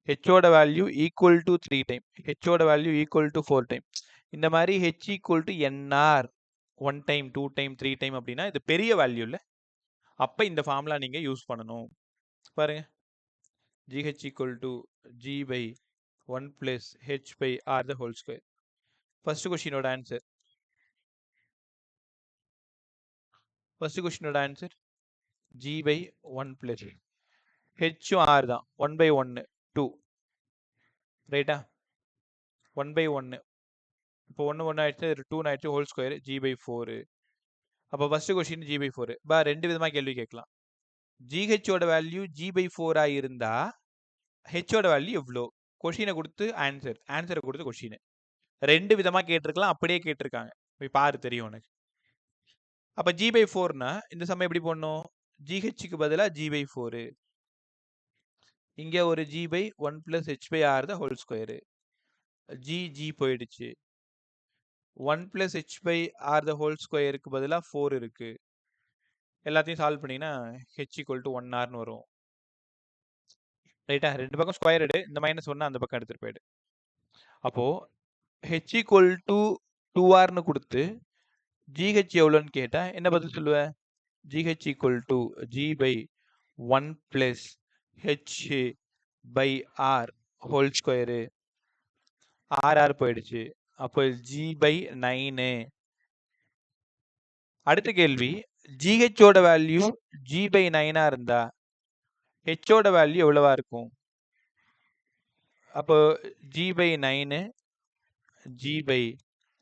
S1: ஹெச்சோட வேல்யூ ஈக்குவல் டு 3 டைம். ஹெச்சோட வேல்யூ ஈக்குவல் டு 4 டைம். இந்த மாதிரி H equal to NR 1 time 2 time 3 time அப்படின்னா இது பெரிய வேல்யூ இல்லை. அப்போ இந்த ஃபார்முலா நீங்கள் யூஸ் பண்ணணும். பாருங்க, GH equal to G by 1 plus H by R the whole square. First question ஓட answer. G by 1 plus H R தான் 1 by 1 2 ரைட்டா. 1 by 1 இப்போ 1 ஆயிடுச்சு, 2 ஆயிடுச்சு, ஹோல் ஸ்கொயர் G by 4. அப்போ ஃபர்ஸ்ட் கொஸ்டின் G by 4. ரெண்டு விதமாக கேள்வி கேட்கலாம். GH ஓட வேல்யூ G by 4 இருந்தா ஹெச்சோட வேல்யூ எவ்வளோ? கொஷினை கொடுத்து ஆன்சரை கொடுத்து கொஷின் ரெண்டு விதமாக கேட்டிருக்கலாம், அப்படியே கேட்டிருக்காங்க. போய் பாரு, தெரியும் உனக்கு. அப்போ G by 4னா இந்த சமயம் எப்படி போடணும்? GHக்கு பதிலாக G by 4. இங்கே ஒரு G by 1 plus H by R தான் ஹோல் ஸ்கொயரு. G போயிடுச்சு. 1 plus H by R the whole ஸ்கொயருக்கு பதிலாக 4 இருக்கு. எல்லாத்தையும் சால்வ் பண்ணிங்கன்னா H equal to 1Rன்னு வரும். ரைட்டா? ரெண்டு பக்கம் ஸ்கொயர் எடு, இந்த மைனஸ் ஒன்று அந்த பக்கம் எடுத்துகிட்டு போயிடு. அப்போது H equal to 2Rன்னு கொடுத்து GH எவ்வளோன்னு கேட்டால் என்ன பதில் சொல்லுவேன்? GH equal to G by 1 plus H by R whole square. RR போயிடுச்சு. அப்போ G by 9. அடுத்த கேள்வி, GHோட வேல்யூ G by 9 இருந்தா ஹெச்சோட வேல்யூ எவ்வளவா இருக்கும்? அப்போ G by 9 G by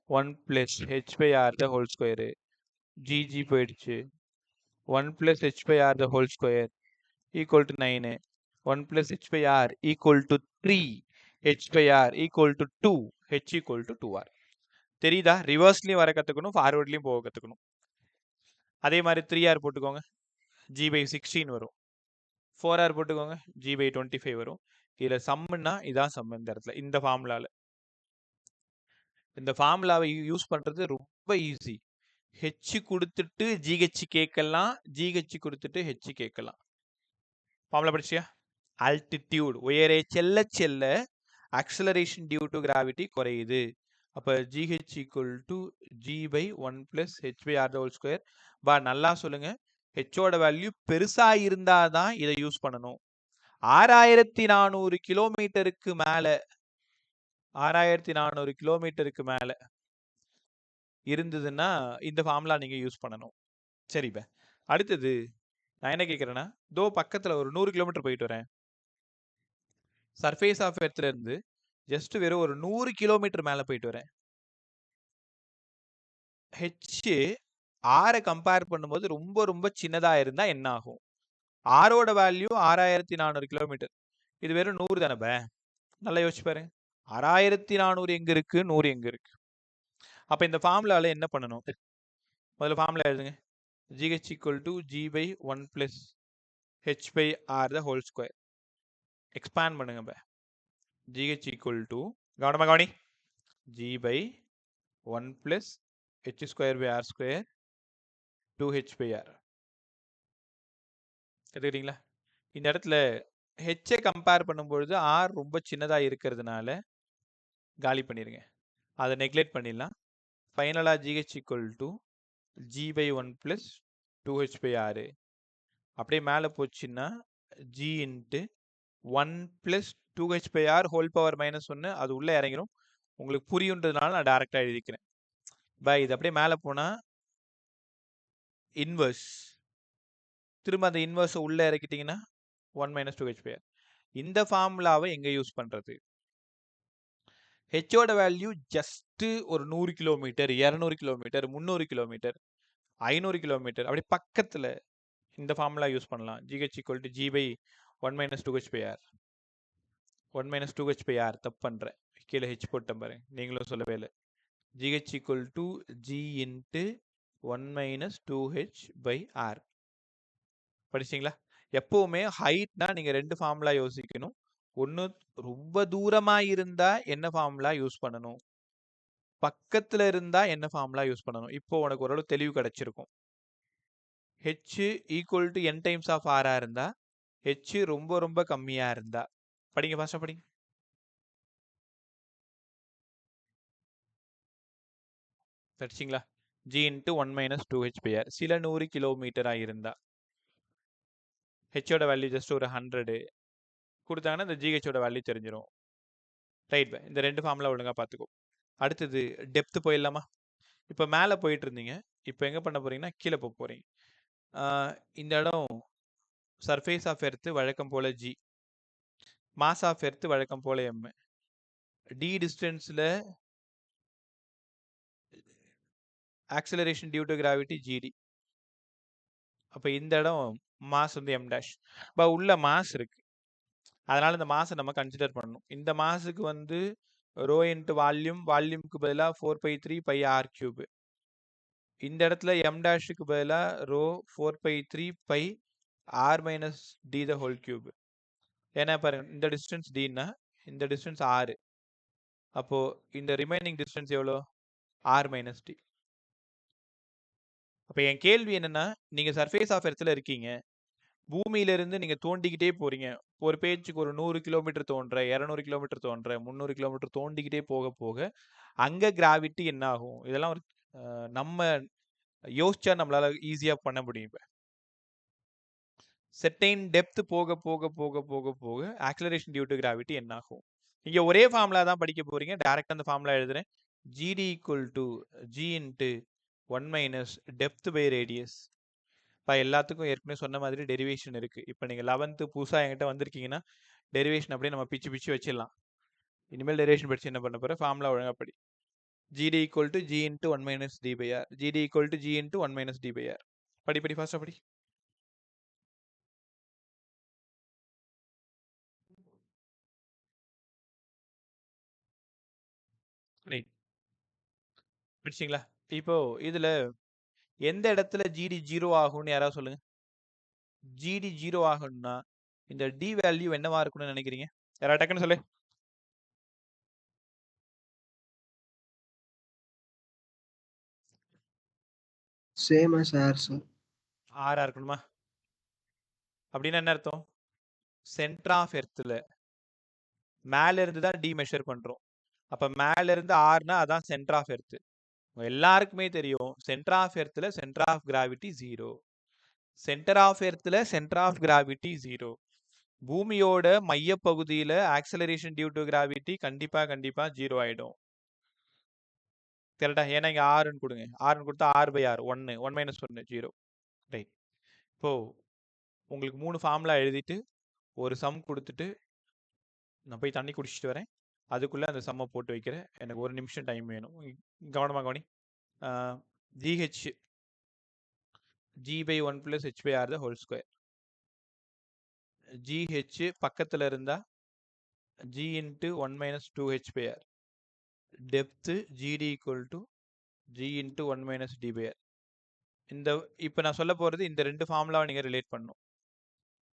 S1: 1 plus H by R the whole square. G போயிடுச்சு. 1 plus H by R the whole square equal to 9. 1 plus H by R equal to 3. H by R equal to 2. H equal to 2R. தெரியுதா? ரிவர்ஸ்லையும் வர கற்றுக்கணும், ஃபார்வர்ட்லையும் போக கற்றுக்கணும். அதே மாதிரி 3R போட்டுக்கோங்க, G by 16 வரும். 4R போட்டுக்கோங்க, G by 25 வரும். இதில் சம்முன்னா இதான் சம். இந்த இடத்துல இந்த ஃபார்முலாவில் இந்த ஃபார்முலாவை யூஸ் பண்ணுறது ரொம்ப ஈஸி. ஹெச் கொடுத்துட்டு ஜிஹெச் கேட்கலாம், ஜிஹெச் கொடுத்துட்டு ஹெச் கேட்கலாம். ஃபார்முலா படிச்சியா? ஆல்டிடியூட் உயரே செல்ல செல்ல ஆக்சலரேஷன் டியூ டு கிராவிட்டி குறையுது. அப்போ GH equal to G by 1 plus H by R the whole square. நல்லா சொல்லுங்க, ஹெச்சோட வேல்யூ பெருசாக இருந்தால் தான் இதை யூஸ் பண்ணணும். 6400 கிலோமீட்டருக்கு மேலே 6400 கிலோமீட்டருக்கு மேலே இருந்ததுன்னா இந்த ஃபார்முலா நீங்கள் யூஸ் பண்ணணும். சரிப்பா. அடுத்தது நான் என்ன கேட்குறேன்னா, தோ பக்கத்தில் ஒரு 100 கிலோமீட்டர் போயிட்டு வரேன். சர்ஃபேஸ் ஆஃப் எர்த்ல இருந்து ஜஸ்ட் வெறும் ஒரு 100 கிலோமீட்டர் மேலே போயிட்டு வரேன். ஹெச் ஆரை கம்பேர் பண்ணும்போது ரொம்ப ரொம்ப சின்னதாக இருந்தால் என்ன ஆகும்? ஆரோட வேல்யூ 6400 கிலோமீட்டர், இது வெறும் 100 தானே. நல்லா யோசிச்சு பாரு, 6400 எங்கே இருக்குது, 100 எங்கே இருக்குது? அப்போ இந்த ஃபார்முலாவில் என்ன பண்ணணும்? முதல்ல ஃபார்முலா எழுதுங்க. GH equal to G by 1 plus H by R the whole square. Expand பண்ணுங்க. GH equal to கவனி G by 1 plus H square by R square 2H by R. எடுத்துக்கிட்டீங்களா? இந்த இடத்துல ஹெச்சை கம்பேர் பண்ணும்பொழுது ஆர் ரொம்ப சின்னதாக இருக்கிறதுனால காலி பண்ணிடுங்க, அதை நெக்லெக்ட் பண்ணிடலாம். ஃபைனலாக GH equal to G by 1 plus 2H by R. அப்படியே மேலே போச்சுன்னா G into 1 plus 2H by R whole power -1 அது உள்ளே இறங்கிடும். உங்களுக்கு புரியுன்றதுனால நான் டேரெக்டாக எழுதிக்கிறேன். இது அப்படியே மேலே போனால் இன்வர்ஸ், திரும்ப அந்த இன்வர்ஸை உள்ளே இறக்கிட்டிங்கன்னா 1 - 2H by R. இந்த ஃபார்முலாவை எங்கே யூஸ் பண்ணுறது? ஹெச்சோட வேல்யூ ஜஸ்ட் ஒரு 100 கிலோமீட்டர், 200 கிலோமீட்டர், 300 கிலோமீட்டர், 500 கிலோமீட்டர் அப்படி பக்கத்துல இந்த ஃபார்முலா யூஸ் பண்ணலாம். GH equal to G by 1 minus 2H by R. 1 minus 2H by R தப்பு பண்றேன். கீழே H போட்டேன் பாருங்க. நீங்களும் சொல்லவே இல்லை. GH equal to G into 1 minus 2H by R. படிச்சிங்களா? எப்பவுமே ஹைட்னா நீங்க ரெண்டு ஃபார்முலா யோசிக்கணும். ஒன்று ரொம்ப தூரமா இருந்தா என்ன ஃபார்முலா யூஸ் பண்ணணும், பக்கத்துல இருந்தா என்ன ஃபார்முலா யூஸ் பண்ணணும். இப்போ உனக்கு ஓரளவு தெளிவு கிடைச்சிருக்கும். H equal to n times of R இருந்தா, H ரொம்ப ரொம்ப கம்மியா இருந்தா. படிங்க ஃபாஸ்டா படிங்க. படிச்சிங்களா? G into 1 minus 2H by R. சில 100 கிலோமீட்டரா இருந்தா ஹெச்சோட வேல்யூ ஜஸ்ட் ஒரு 100 கொடுத்தாங்கன்னா இந்த ஜிஹெச்சோட வேல்யூ தெரிஞ்சிடும். ரைட், இந்த ரெண்டு ஃபார்முலா ஒழுங்கா பார்த்துக்கோ. அடுத்தது டெப்த் போயிடலாமா? இப்போ மேலே போயிட்டு இருந்தீங்க, இப்போ எங்கே பண்ண போறீங்கன்னா கீழே போக போறீங்க. இந்த இடம் சர்ஃபேஸ் ஆஃப் எர்த்து வழக்கம் போல G, மாஸ் ஆஃப் எர்த்து வழக்கம் போல M, D டிஸ்டன்ஸில் acceleration due to gravity GD. அப்போ இந்த இடம் மாஸ் வந்து M டேஷ். இப்போ உள்ள மாஸ் இருக்கு, அதனால இந்த மாஸை நம்ம கன்சிடர் பண்ணணும். இந்த மாஸுக்கு வந்து ரோ இன்ட்டு வால்யூம், வால்யூமுக்கு பதிலாக 4/3 பை ஆர் கியூப். இந்த இடத்துல எம் டேஷுக்கு பதிலாக rho 4/3 by R minus D the whole cube. ஏன்னா பாருங்க, இந்த டிஸ்டன்ஸ் டின்னா இந்த டிஸ்டன்ஸ் ஆறு, அப்போ இந்த ரிமைனிங் டிஸ்டன்ஸ் எவ்வளோ? R minus D. அப்போ என் கேள்வி என்னன்னா, நீங்க சர்ஃபேஸ் ஆஃப் எர்த்தில் இருக்கீங்க, பூமியிலிருந்து நீங்க தோண்டிக்கிட்டே போறீங்க. ஒரு பேஜுக்கு ஒரு 100 கிலோமீட்டர் தோன்ற, 200 கிலோமீட்டர் தோன்ற, 300 கிலோமீட்டர் தோண்டிக்கிட்டே போக போக அங்க கிராவிட்டி என்ன ஆகும்? இதெல்லாம் ஒரு நம்ம யோசிச்சா நம்மளால ஈஸியா பண்ண முடியும். இப்போ செர்டைன் டெப்த் போக போக போக போக போக ஆக்சலரேஷன் டியூ டு கிராவிட்டி என்ன ஆகும்? இங்க ஒரே ஃபார்முலா தான் படிக்க போறீங்க. டைரக்டா அந்த ஃபார்முலா எழுதுறேன். GD equal to G into 1 minus depth by radius. இப்போ எல்லாத்துக்கும் ஏற்கனவே சொன்ன மாதிரி டெரிவேஷன் இருக்கு. இப்போ நீங்க 11th புதுசாக என்கிட்ட வந்திருக்கீங்கன்னா டெரிவேஷன் அப்படியே நம்ம பிச்சு பிச்சு வச்சிடலாம். இனிமேல் டெரிவேஷன் படிச்சு என்ன பண்ண போற? ஃபார்முலா ஒழுங்கா படி. GD equal to G into 1 minus D by R. GD equal to G into 1 minus D by R. படி படி ஃபாஸ்டா படி. படிச்சிங்களா? இப்போ இதுல எந்த இடத்துல GD 0 ஆகும்னு யாராவது சொல்லுங்க. GD 0 ஆகும்னா இந்த D வேல்யூ என்னவா இருக்கும்னு நினைக்கிறீங்க? யாராவது டக்குன்னு சொல்லு.
S5: Same as R sir.
S1: ஆறா இருக்கணுமா? அப்படின்னா என்ன அர்த்தம்? சென்டர் ஆஃப் எர்த்தில் மேல இருந்து தான் டி மெஷர் பண்றோம். அப்ப மேல இருந்து ஆர்னா அதான் சென்டர் ஆஃப் எர்த். எல்லாருக்குமே தெரியும் சென்டர் ஆஃப் எர்த்தில் centre of gravity 0. Centre of எர்த்தில் சென்டர் ஆஃப் கிராவிட்டி 0. பூமியோட மைய பகுதியில ஆக்சலரேஷன் டியூ டு கிராவிட்டி கண்டிப்பா 0 ஆயிடும். கரெக்டா? ஏன்னா இங்க ஆறுன்னு கொடுங்க, ஆறுன்னு கொடுத்தா ஆர் பை ஆர் 1, 1 மைனஸ் 1 0. ரைட். இப்போ உங்களுக்கு 3 ஃபார்முலா எழுதிட்டு ஒரு சம் கொடுத்துட்டு நான் போய் தண்ணி குடிச்சிட்டு வரேன். அதுக்குள்ள அந்த சம்மை போட்டு வைக்கிறேன். எனக்கு 1 நிமிஷம் டைம் வேணும். கவனமா கவனி. GH G by 1 plus H by R the whole square. GH பக்கத்துல இருந்தா G into 1 minus 2H by R. Depth GD equal to G into 1 minus D by R. இப்போ நான் சொல்ல போறது இந்த ரெண்டு ஃபார்முலாவை நீங்க ரிலேட் பண்ணணும்.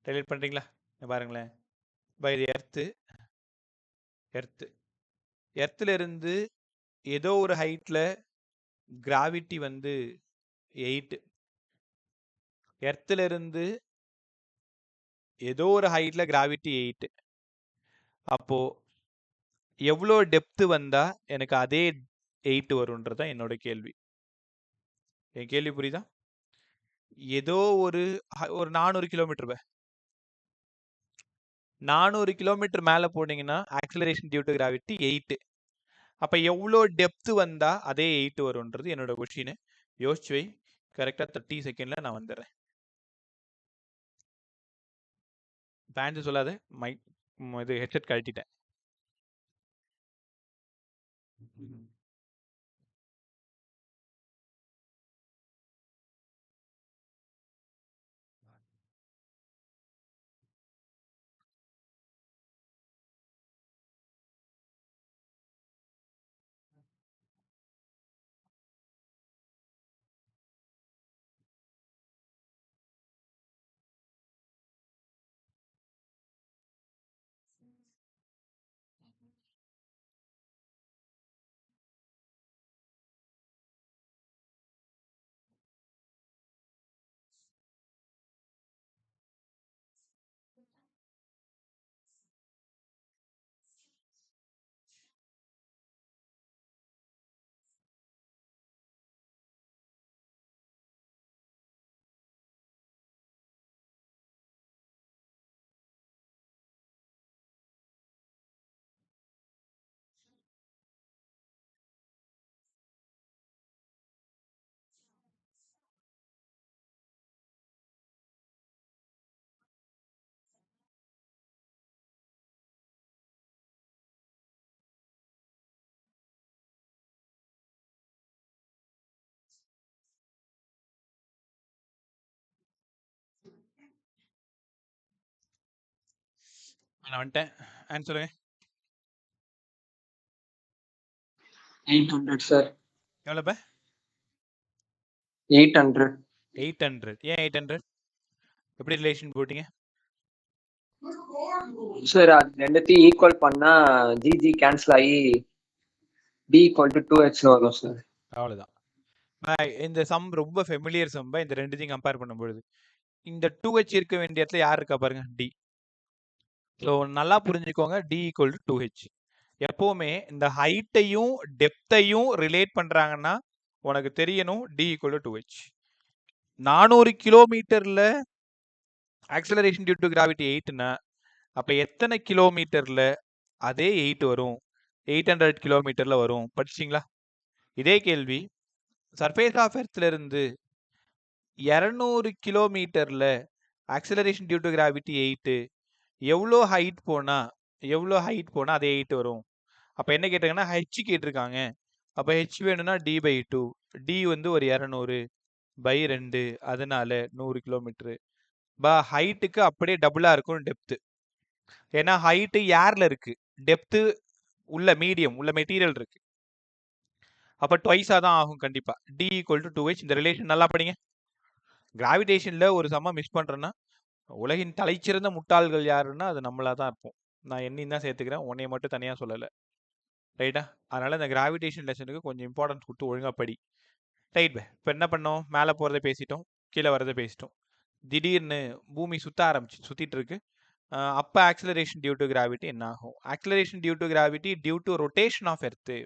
S1: ரிலேட் பண்றீங்களா? பாருங்களேன். பை எர்த்துல இருந்து ஏதோ ஒரு ஹைட்ல கிராவிட்டி வந்து 8. எர்த்துல இருந்து ஏதோ ஒரு ஹைட்ல கிராவிட்டி 8. அப்போ எவ்வளோ டெப்த் வந்தா எனக்கு அதே 8 வரும்ன்றதான் என்னோட கேள்வி. என் கேள்வி புரியுதா? ஏதோ ஒரு 400 கிலோமீட்டர் 400 கிலோமீட்டர் மேல போனீங்கன்னா ஆக்சலரேஷன் டியூ டு கிராவிட்டி 8. அப்ப எவ்வளோ டெப்த் வந்தா அதே 8 வரும்ன்றது என்னோட கொஸ்டின். யோசிச்சு வை. கரெக்டா 30 செகண்ட்ல நான் வந்துடுறேன். ஆன்சர் சொல்லாத, இது ஹெட்செட் கழட்டிட்டேன். நான் வந்துட்டேன். ஆன்சருங்க.
S3: 800 சார்.
S1: எவ்வளோப்பா?
S3: 800.
S1: 800. ஏன் 800? எப்படி ரிலேஷன் போட்டீங்க?
S3: சார் அது ரெண்டுத்தையும் ஈக்குவல் பண்ணா ஜிஜி கேன்சல் ஆகி டி ஈக்குவல் டு 2h வரும் சார்.
S1: அவ்வளோதான். இந்த சம் ரொம்ப ஃபெமிலியர் சம்பா இந்த ரெண்டுத்தையும் கம்பேர் பண்ணும்பொழுது இந்த 2h இருக்க வேண்டிய இடத்துல யார் இருக்கா பாருங்க, டி. ஸோ நல்லா புரிஞ்சுக்கோங்க, டி ஈக்குவல் டு 2h. எப்போவுமே இந்த ஹைட்டையும் டெப்த்தையும் ரிலேட் பண்ணுறாங்கன்னா உனக்கு தெரியணும் டி ஈக்குவல் டு 2h. 400 கிலோமீட்டர்ல ஆக்சலரேஷன் டியூ டு கிராவிட்டி 8னா அப்போ எத்தனை கிலோமீட்டர்ல அதே 8 வரும்? 800 கிலோமீட்டர்ல வரும். படிச்சிங்களா? இதே கேள்வி சர்ஃபேஸ் ஆஃப் எர்த்ல இருந்து 200 கிலோமீட்டர்ல ஆக்சலரேஷன் டியூ டு கிராவிட்டி 8 எவ்வளோ ஹைட் போனா அதே 8 வரும். அப்போ என்ன கேட்டாங்கன்னா ஹெச் கேட்டிருக்காங்க. அப்போ ஹெச் வேணும்னா டி பை 2. டி வந்து ஒரு 200 பை 2, அதனால 100 கிலோமீட்டரு. ஹைட்டுக்கு அப்படியே டபுளா இருக்கும் டெப்த்து. ஏன்னா ஹைட்டு ஏர்ல இருக்கு, டெப்த்து உள்ள மீடியம் உள்ள மெட்டீரியல் இருக்கு. அப்போ ட்வைஸாக தான் ஆகும் கண்டிப்பா. D equal to 2h. இந்த ரிலேஷன் நல்லா படிங்க. கிராவிடேஷன்ல ஒரு சம மிஸ் பண்றேன்னா உலகின் தலைச்சிறந்த முட்டாள்கள் யாருன்னா அது நம்மளா தான் இருப்போம். நான் என்னையும் தான் சேர்த்துக்கிறேன், உன்னைய மட்டும் தனியாக சொல்லலை. ரைட்டா? அதனால இந்த கிராவிடேஷன் லெசனுக்கு கொஞ்சம் இம்பார்ட்டன்ஸ் கொடுத்து ஒழுங்கா படி. ரைட். இப்போ என்ன பண்ணோம்? மேலே போகிறத பேசிட்டோம், கீழே வரதை பேசிட்டோம். திடீர்னு பூமி சுத்திட்டு இருக்கு. அப்போ ஆக்சலரேஷன் டியூ டு கிராவிட்டி என்ன ஆகும்? Acceleration due to gravity due to rotation of earth.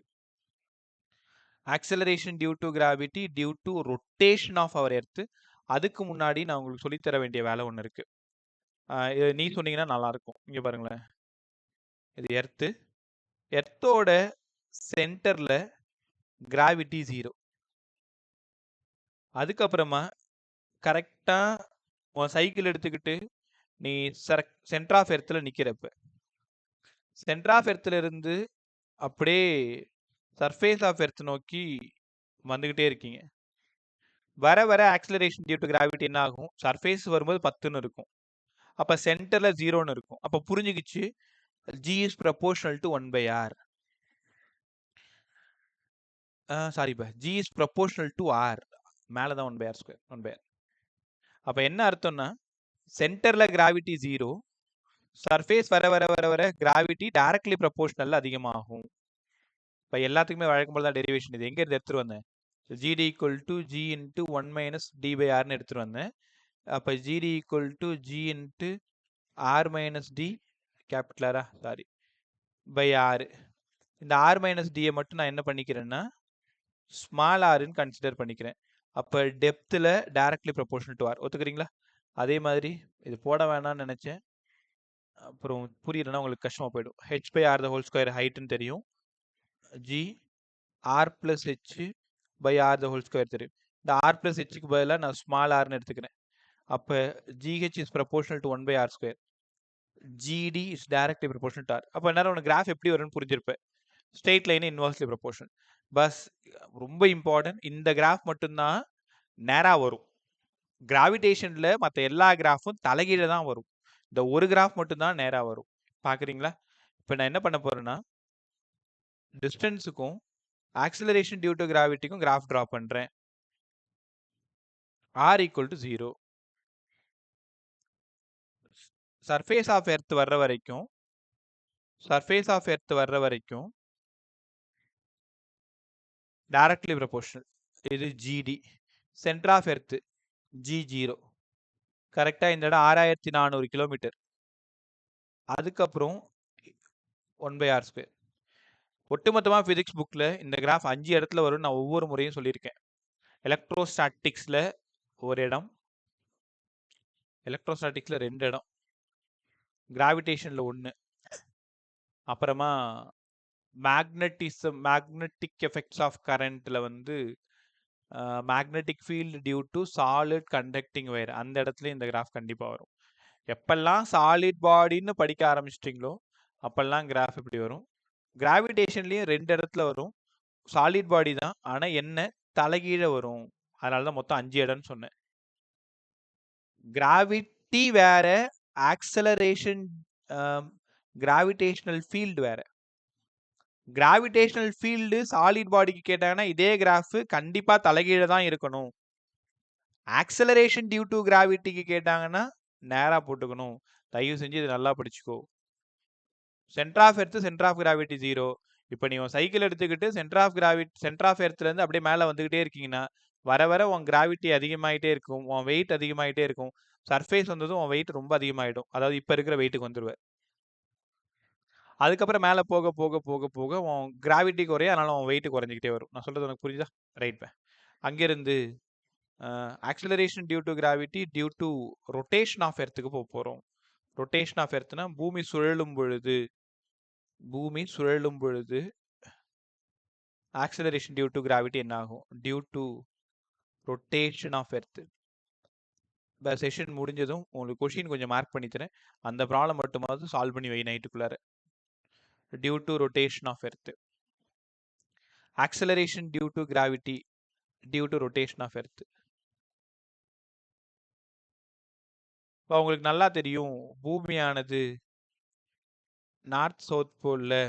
S1: Acceleration due to gravity due to rotation of our earth. அதுக்கு முன்னாடி நான் உங்களுக்கு சொல்லித்தர வேண்டிய வேலை ஒன்று இருக்கு. இது நீ சொன்னீங்கன்னா நல்லா இருக்கும். இங்க பாருங்களேன், இது எர்த்து. எர்த்தோட சென்டர்ல கிராவிட்டி 0. அதுக்கப்புறமா கரெக்டா உன் சைக்கிள் எடுத்துக்கிட்டு நீ சென்டர் ஆஃப் எர்த்தில் நிற்கிறப்ப சென்டர் ஆஃப் எர்த்தில் இருந்து அப்படியே சர்ஃபேஸ் ஆஃப் எர்த் நோக்கி வந்துக்கிட்டே இருக்கீங்க. வர வர ஆக்சலரேஷன் டியூ டு கிராவிட்டி என்ன ஆகும்? சர்ஃபேஸ் வரும்போது 10ன்னு இருக்கும், அப்போ சென்டரில் 0ன்னு இருக்கும். அப்போ புரிஞ்சுக்கிச்சு, G is proportional to 1/r. சாரிப்பா, G is proportional to R. மேலே தான் 1/r². 1/r. அப்போ என்ன அர்த்தம்னா சென்டரில் கிராவிட்டி 0, சர்ஃபேஸ் வர வர வர வர கிராவிட்டி டைரக்ட்லி ப்ரொபோர்ஷனல் அதிகமாகும். இப்போ எல்லாத்துக்குமே வழக்கம் போல தான் டெரிவேஷன். இது எங்கே இருந்து எடுத்துகிட்டு வந்தேன்? GD equal to G into 1 minus D by ஆர்னு எடுத்துகிட்டு வந்தேன். அப்போ GD equal to G into R minus D கேபிட்டலரா சாரி பை ஆர். இந்த ஆர் மைனஸ் டியை மட்டும் நான் என்ன பண்ணிக்கிறேன்னா ஸ்மால் ஆர்ன்னு கன்சிடர் பண்ணிக்கிறேன். அப்போ டெப்த்தில் டைரக்ட்லி ப்ரொபோர்ஷனல் டு ஆர். ஒத்துக்கிறீங்களா? அதே மாதிரி இது போட வேணாம்னு நினச்சேன், அப்புறம் புரியலன்னா உங்களுக்கு கஷ்டமாக போயிடும். H by R the whole square ஹைட்டுன்னு தெரியும், G R plus H by R the whole square தெரியும். இந்த ஆர் பிளஸ் ஹெச்சுக்கு பதிலாக நான் ஸ்மால் ஆர்னு எடுத்துக்கிறேன். அப்போ GH is proportional to 1/r². GD is directly proportional to R. அப்போ நேரம் உனக்கு கிராஃப் எப்படி வரும்னு புரிஞ்சிருப்பேன். Straight line inversely proportional. பஸ் ரொம்ப இம்பார்ட்டன்ட், இந்த கிராஃப் மட்டும்தான் நேரா வரும். கிராவிடேஷன்ல மற்ற எல்லா கிராஃபும் தலைகீழ தான் வரும். இந்த ஒரு கிராஃப் மட்டும்தான் நேரா வரும். பார்க்குறீங்களா? இப்போ நான் என்ன பண்ண போறேன்னா, டிஸ்டன்ஸுக்கும் ஆக்சிலரேஷன் டியூ டு கிராவிட்டிக்கும் கிராஃப் ட்ரா பண்றேன். r equal to 0. Surface of earth வர்ற வரைக்கும் டைரக்ட்லி ப்ரொபோர்ஷனல். இது GD. Centre of earth G0. கரெக்டாக இந்த இடம் 6400 கிலோமீட்டர். அதுக்கப்புறம் 1/r². ஒட்டுமொத்தமாக ஃபிசிக்ஸ் புக்கில் இந்த கிராஃப் 5 இடத்துல வரும். நான் ஒவ்வொரு முறையும் சொல்லியிருக்கேன். எலக்ட்ரோஸ்டாட்டிக்ஸில் ஒரு இடம், எலக்ட்ரோஸ்டாட்டிக்ஸில் 2 இடம், கிராவிடேஷனில் 1, அப்புறமா மேக்னெட்டிக் எஃபெக்ட்ஸ் ஆஃப் கரண்ட்டில் வந்து magnetic field due to solid conducting wire, அந்த இடத்துல இந்த கிராஃப் கண்டிப்பாக வரும். எப்பெல்லாம் சாலிட் பாடின்னு படிக்க ஆரம்பிச்சிட்டிங்களோ அப்பெல்லாம் கிராஃப் இப்படி வரும். கிராவிடேஷன்லேயும் 2 இடத்துல வரும். சாலிட் பாடி தான், ஆனால் என்ன தலைகீழ வரும். அதனால தான் மொத்தம் 5 இடம்னு சொன்னேன். கிராவிட்டி வேற, ஆக்சலரேஷன் கிராவிடேஷனல் ஃபீல்டு வேற. கிராவிடேஷனல் ஃபீல்டு சாலிட் பாடிக்கு கேட்டாங்கன்னா இதே கிராஃப் கண்டிப்பா தலைகீழ தான் இருக்கணும். ஆக்சலரேஷன் டியூ டு கிராவிட்டிக்கு கேட்டாங்கன்னா நேரா போட்டுக்கணும். தயவு செஞ்சு இது நல்லா படிச்சுக்கோ. Centre of earth, centre of gravity 0. இப்போ நீ உன் சைக்கிள் எடுத்துக்கிட்டு சென்டர் ஆஃப் எர்த்ல இருந்து அப்படியே மேலே வந்துகிட்டே இருக்கீங்கன்னா வர வர உன் கிராவிட்டி அதிகமாயிட்டே இருக்கும், உன் வெயிட் அதிகமாயிட்டே இருக்கும். சர்ஃபேஸ் வந்ததும் உன் வெயிட் ரொம்ப அதிகமாயிடும். அதாவது இப்போ இருக்கிற வெயிட்டுக்கு வந்துடுவேன். அதுக்கப்புறம் மேலே போக போக போக போக உன் கிராவிட்டி குறையும், அதனால உன் வெயிட் குறைஞ்சிக்கிட்டே வரும். நான் சொல்றது உனக்கு புரியுதா? ரைட். அங்கிருந்து acceleration due to gravity due to rotation of எர்த்துக்கு போக போகிறோம். ரொட்டேஷன் ஆஃப் எர்த்னா பூமி சுழலும் பொழுது ஆக்சிலரேஷன் டியூ டு கிராவிட்டி என்ன ஆகும்? Due to rotation of earth. இப்போ செஷன் முடிஞ்சதும் உங்களுக்கு கொஷின் கொஞ்சம் மார்க் பண்ணி தரேன். அந்த ப்ராப்ளம் மட்டுமாவது சால்வ் பண்ணி வை நைட்டுக்குள்ளார. Due to rotation of earth, acceleration due to gravity due to rotation of earth. இப்போ உங்களுக்கு நல்லா தெரியும் பூமியானது நார்த் சவுத் போலில்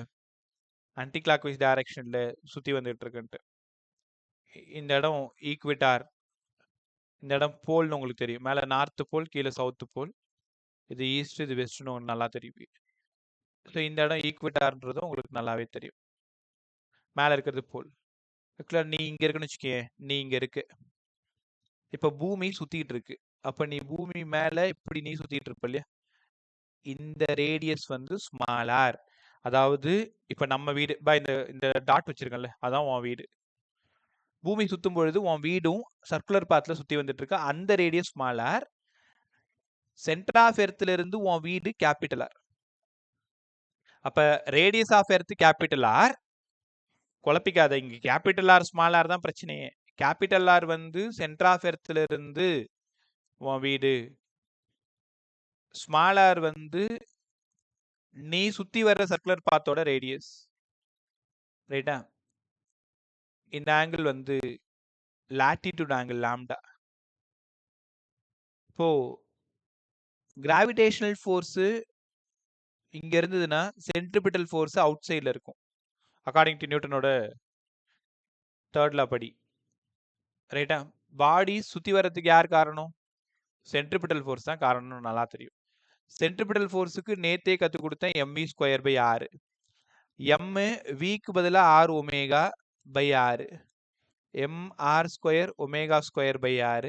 S1: ஆன்டி கிளாக் வைஸ் டைரக்ஷனில் சுற்றி வந்துட்டு இருக்குன்ட்டு. இந்த இடம் ஈக்விட்டார், இந்த இடம் போல்னு உங்களுக்கு தெரியும். மேலே நார்த்து போல், கீழே சவுத்து போல். இது ஈஸ்ட், இது வெஸ்ட்னு உங்களுக்கு நல்லா தெரியும். ஸோ இந்த இடம் ஈக்விட்டார்ன்றதும் உங்களுக்கு நல்லாவே தெரியும். மேலே இருக்கிறது போல். நீ இங்கே இருக்குன்னு வச்சுக்கேன், நீ இங்கே இருக்கு. இப்போ பூமி சுற்றிட்டு இருக்கு. அப்போ நீ பூமி மேலே இப்படி நீ சுற்றிட்டு இருப்ப இல்லையா? இந்த ரேடியஸ் வந்து ஸ்மாலார். அதாவது இப்போ நம்ம வீடு இந்த டாட் வச்சிருக்கல, அதான் உன் வீடு. பூமி சுற்றும் பொழுது உன் வீடும் சர்க்குலர் பாத்தில் சுற்றி வந்துட்டு இருக்கு. அந்த ரேடியஸ் ஸ்மாலார். சென்டர் ஆஃப் எர்த்ல இருந்து உன் வீடு கேபிட்டல் ஆர். அப்ப radius of earth capital R. குழப்பிக்காத, இங்க கேபிட்டல் ஆர் ஸ்மால் ஆர் தான் பிரச்சனையே. கேபிட்டல் ஆர் வந்து சென்டர் ஆஃப் எர்த்ல இருந்து உன் வீடு, ஸ்மால் ஆர் வந்து நீ சுத்தி வர்ற சர்க்குலர் பாத்தோட ரேடியஸ். ரைட்டா? இந்த ஆங்கிள் வந்து லாட்டிடியூட் ஆங்கிள் லாம்டா. இப்போ கிராவிடேஷனல் ஃபோர்ஸ் இங்க இருந்ததுன்னா சென்ட்ரிபிட்டல் ஃபோர்ஸ் அவுட் சைட்ல இருக்கும். அக்கார்டிங் டு நியூட்டனோட தேர்ட் லா படி. ரைட்டா? பாடி சுத்தி வர்றதுக்கு யார் காரணம்? சென்ட்ரிபிட்டல் ஃபோர்ஸ் தான் காரணம், நல்லா தெரியும். சென்ட்ரிபிட்டல் ஃபோர்ஸுக்கு நேத்தே கற்றுக் கொடுத்தேன், mv²/r. m விக்கு பதிலாக r omega by r, mr² ஒமேகா² r.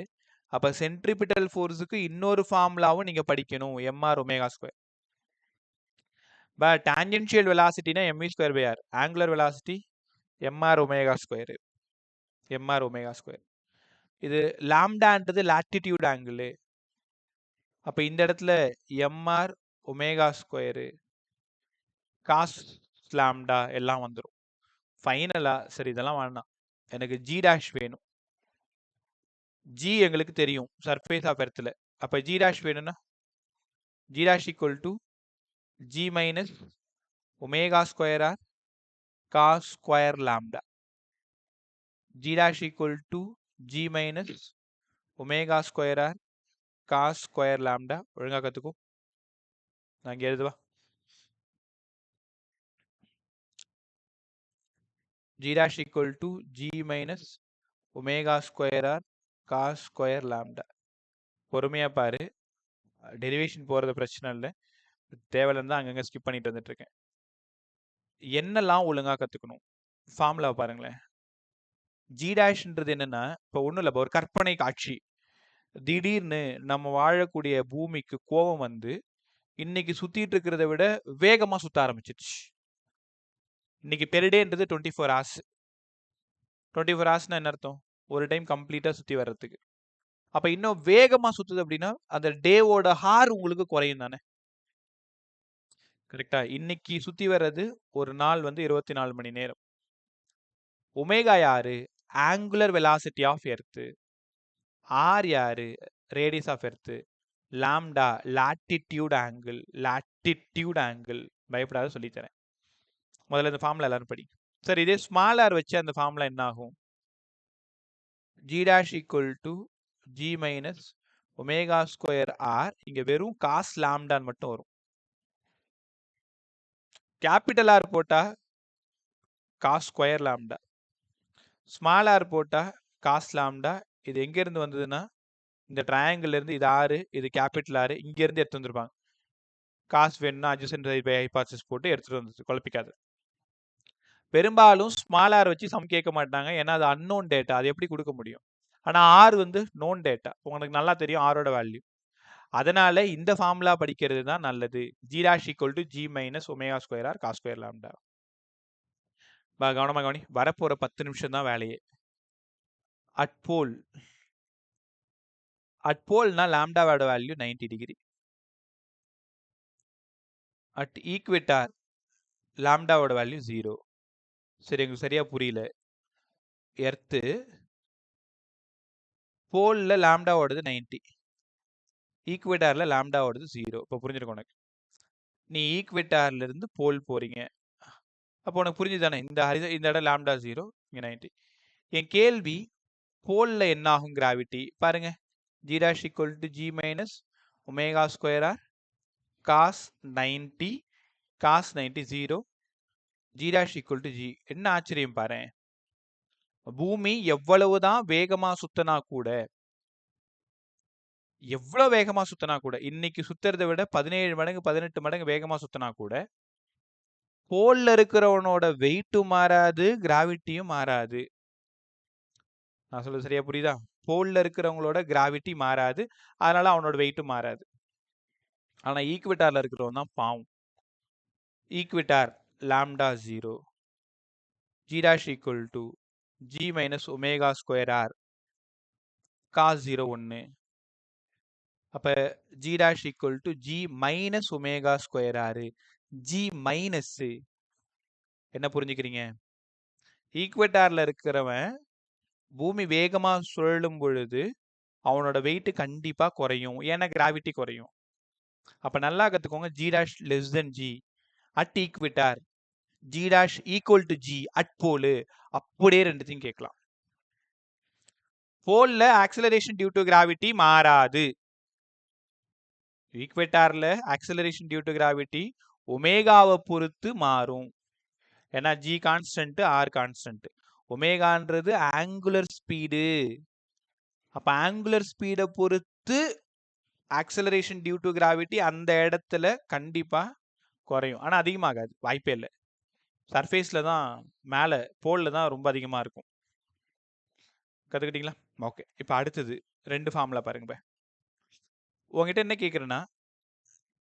S1: அப்போ சென்ட்ரிபிட்டல் ஃபோர்ஸுக்கு இன்னொரு ஃபார்முலாவும் நீங்கள் படிக்கணும், mr ஒமேகா². பட் டான்ஜென்ஷியல் வெலாசிட்டினா mv²/r, ஆங்குலர் வெலாசிட்டி mr ஒமேகா². mr ஒமேகா². இது லாம்டான்றது லாட்டிடியூட் ஆங்கிள். அப்போ இந்த இடத்துல mr ஒமேகா² காஸ் லாம்டா எல்லாம் வந்துடும். ஃபைனலா சரி இதெல்லாம் வேணாம், எனக்கு g' வேணும். g எங்களுக்கு தெரியும் சர்ஃபேஸ் ஆஃப் எர்த்தில். அப்போ g' வேணும்னா g' equal to g minus ஒமேகா² r cos square lambda. G dash equal to G minus omega square r cos square lambda. ஒழுங்கா கத்துக்கோ. நான் இங்க எழுதுவா. G dash equal to G minus omega square r cos square lambda. பொறுமையா பாரு. Derivation போறது பிரச்சனை இல்லை. தேவையில்லைன்னு தான் அங்கங்க ஸ்கிப் பண்ணிட்டு வந்துட்டு இருக்கேன். என்னெல்லாம் ஒழுங்கா கத்துக்கணும்? ஃபார்முலா பாருங்களேன். G டேஷ்ன்றது என்னன்னா, இப்போ ஒன்றும் இல்லை, ஒரு கற்பனை காட்சி. திடீர்னு நம்ம வாழக்கூடிய பூமிக்கு கோபம் வந்து இன்னைக்கு சுத்திட்டு இருக்கிறத விட வேகமா சுத்த ஆரம்பிச்சிருச்சு. இன்னைக்கு பெர்டேன்றது 24 hours. 24 hours என்ன அர்த்தம்? ஒரு டைம் கம்ப்ளீட்டா சுத்தி வர்றதுக்கு. அப்ப இன்னும் வேகமா சுத்துது அப்படின்னா அந்த டேவோட ஹார் உங்களுக்கு குறையும் தானே? கரெக்டா? இன்னைக்கு சுத்தி வர்றது ஒரு நாள் வந்து 24 மணி நேரம். ஒமேகா யாரு? Angular velocity of earth. R யாரு? Radius of earth. Lambda latitude angle. Latitude angle பயப்படாத சொல்லித்தரேன். முதல்ல இந்த ஃபார்முலா எல்லாரும் படி. சரி, இதே ஸ்மால் ஆர் வச்சு அந்த ஃபார்முலா என்ன ஆகும்? G dash equal to G minus omega square r. இங்க வெறும் cos lambda மட்டும் வரும். கேபிட்டல் R போட்டா cos square lambda. Small r போட்டா cos lambda. இது எங்க இருந்து வந்ததுன்னா இந்த ட்ரையாங்கிள் இருந்து இது R, இது கேபிட்டல் R, இங்க இருந்து எடுத்து வந்திருப்பாங்க. காஸ் வேணும்னா adjacent side by hypothesis போட்டு எடுத்துட்டு வந்து குழப்பிக்காது. பெரும்பாலும் ஸ்மால் ஆர் வச்சு சம் கேட்க மாட்டாங்க. ஏன்னா அது அன்னோன் டேட்டா. அது எப்படி கொடுக்க முடியும்? ஆனா ஆர் வந்து நோன் டேட்டா. உங்களுக்கு நல்லா தெரியும் ஆரோட வேல்யூ. அதனால இந்த ஃபார்முலா படிக்கிறது தான் நல்லது. G dash equal to G minus omega square r cos square lambda. கவனமா கவனி. வரப்போற 10 நிமிஷம் தான் வேலையே. At pole. அட் போல்னா லாம்டாவோட வேல்யூ 90 டிகிரி. அட் ஈக்விட்டார் லாம்டாவோட வேல்யூ 0. சரி, எங்களுக்கு சரியா புரியல. எர்த்து போல்ல லாம்டாவோடது 90, ஈக்விட்டார்ல லாம்டாவோடது 0. இப்போ புரிஞ்சிருக்கும் உனக்கு. நீ ஈக்விட்டார்ல இருந்து போல் போறீங்க. அப்போ உனக்கு புரிஞ்சுதானே? இந்த இடம் லாம்டா 0, இங்க 90. என் கேள்வி, போல்ல என்ன ஆகும் கிராவிட்டி பாருங்க. G dash equal to G minus omega square r cos 90 cos 90 0. G dash equal to G. என்ன ஆச்சரியம் பாரு. பூமி எவ்வளவுதான் வேகமா சுத்தனா கூட, எவ்வளவு வேகமா சுத்தனா கூட, இன்னைக்கு சுத்துறதை விட 17 மடங்கு 18 மடங்கு வேகமா சுத்தனா கூட போல்ல இருக்கிறவனோட வெயிட்டும் மாறாது, கிராவிட்டியும் மாறாது. நான் சொல்றது சரியா புரியுதா? போல்ல இருக்கிறவங்களோட கிராவிட்டி மாறாது, அதனால அவனோட வெயிட்டும் மாறாது. ஆனா ஈக்விட்டார்ல இருக்கிறவன் தான் பாவம். ஈக்விட்டார் lambda 0. G dash equal to G minus omega square r cos 0 1. அப்ப G dash equal to G minus omega square r. G minus என்ன புரிஞ்சுக்கிறீங்க? ஈக்வெட்டார்ல இருக்கிறவன் பூமி வேகமா சுழலும் பொழுது அவனோட வெயிட் கண்டிப்பா குறையும். ஏன்னா கிராவிட்டி குறையும். அப்ப நல்லா கத்துக்கோங்க. G dash less than G at equator, G dash equal to G at pole. அப்படியே ரெண்டுத்தையும் கேட்கலாம். போல்ல ஆக்சலரேஷன் டியூ டு கிராவிட்டி மாறாது. ஈக்வெட்டார்ல ஆக்சலரேஷன் டியூ டு கிராவிட்டி ஒமேகாவை பொறுத்து மாறும். ஏன்னா G கான்ஸ்டன்ட், R கான்ஸ்டன்ட். ஒமேகான்றது ஆங்குலர் ஸ்பீடு. அப்ப ஆங்குலர் ஸ்பீடை பொறுத்து ஆக்சலரேஷன் டியூ டு கிராவிட்டி அந்த இடத்துல கண்டிப்பா குறையும். ஆனா அதிகமாகாது, வாய்ப்பே இல்லை. சர்ஃபேஸ்ல தான், மேல போல்ல தான் ரொம்ப அதிகமா இருக்கும். கத்துக்கிட்டீங்களா? ஓகே. இப்ப அடுத்தது 2 ஃபார்முலா பாருங்க. உங்ககிட்ட என்ன கேக்குறேன்னா,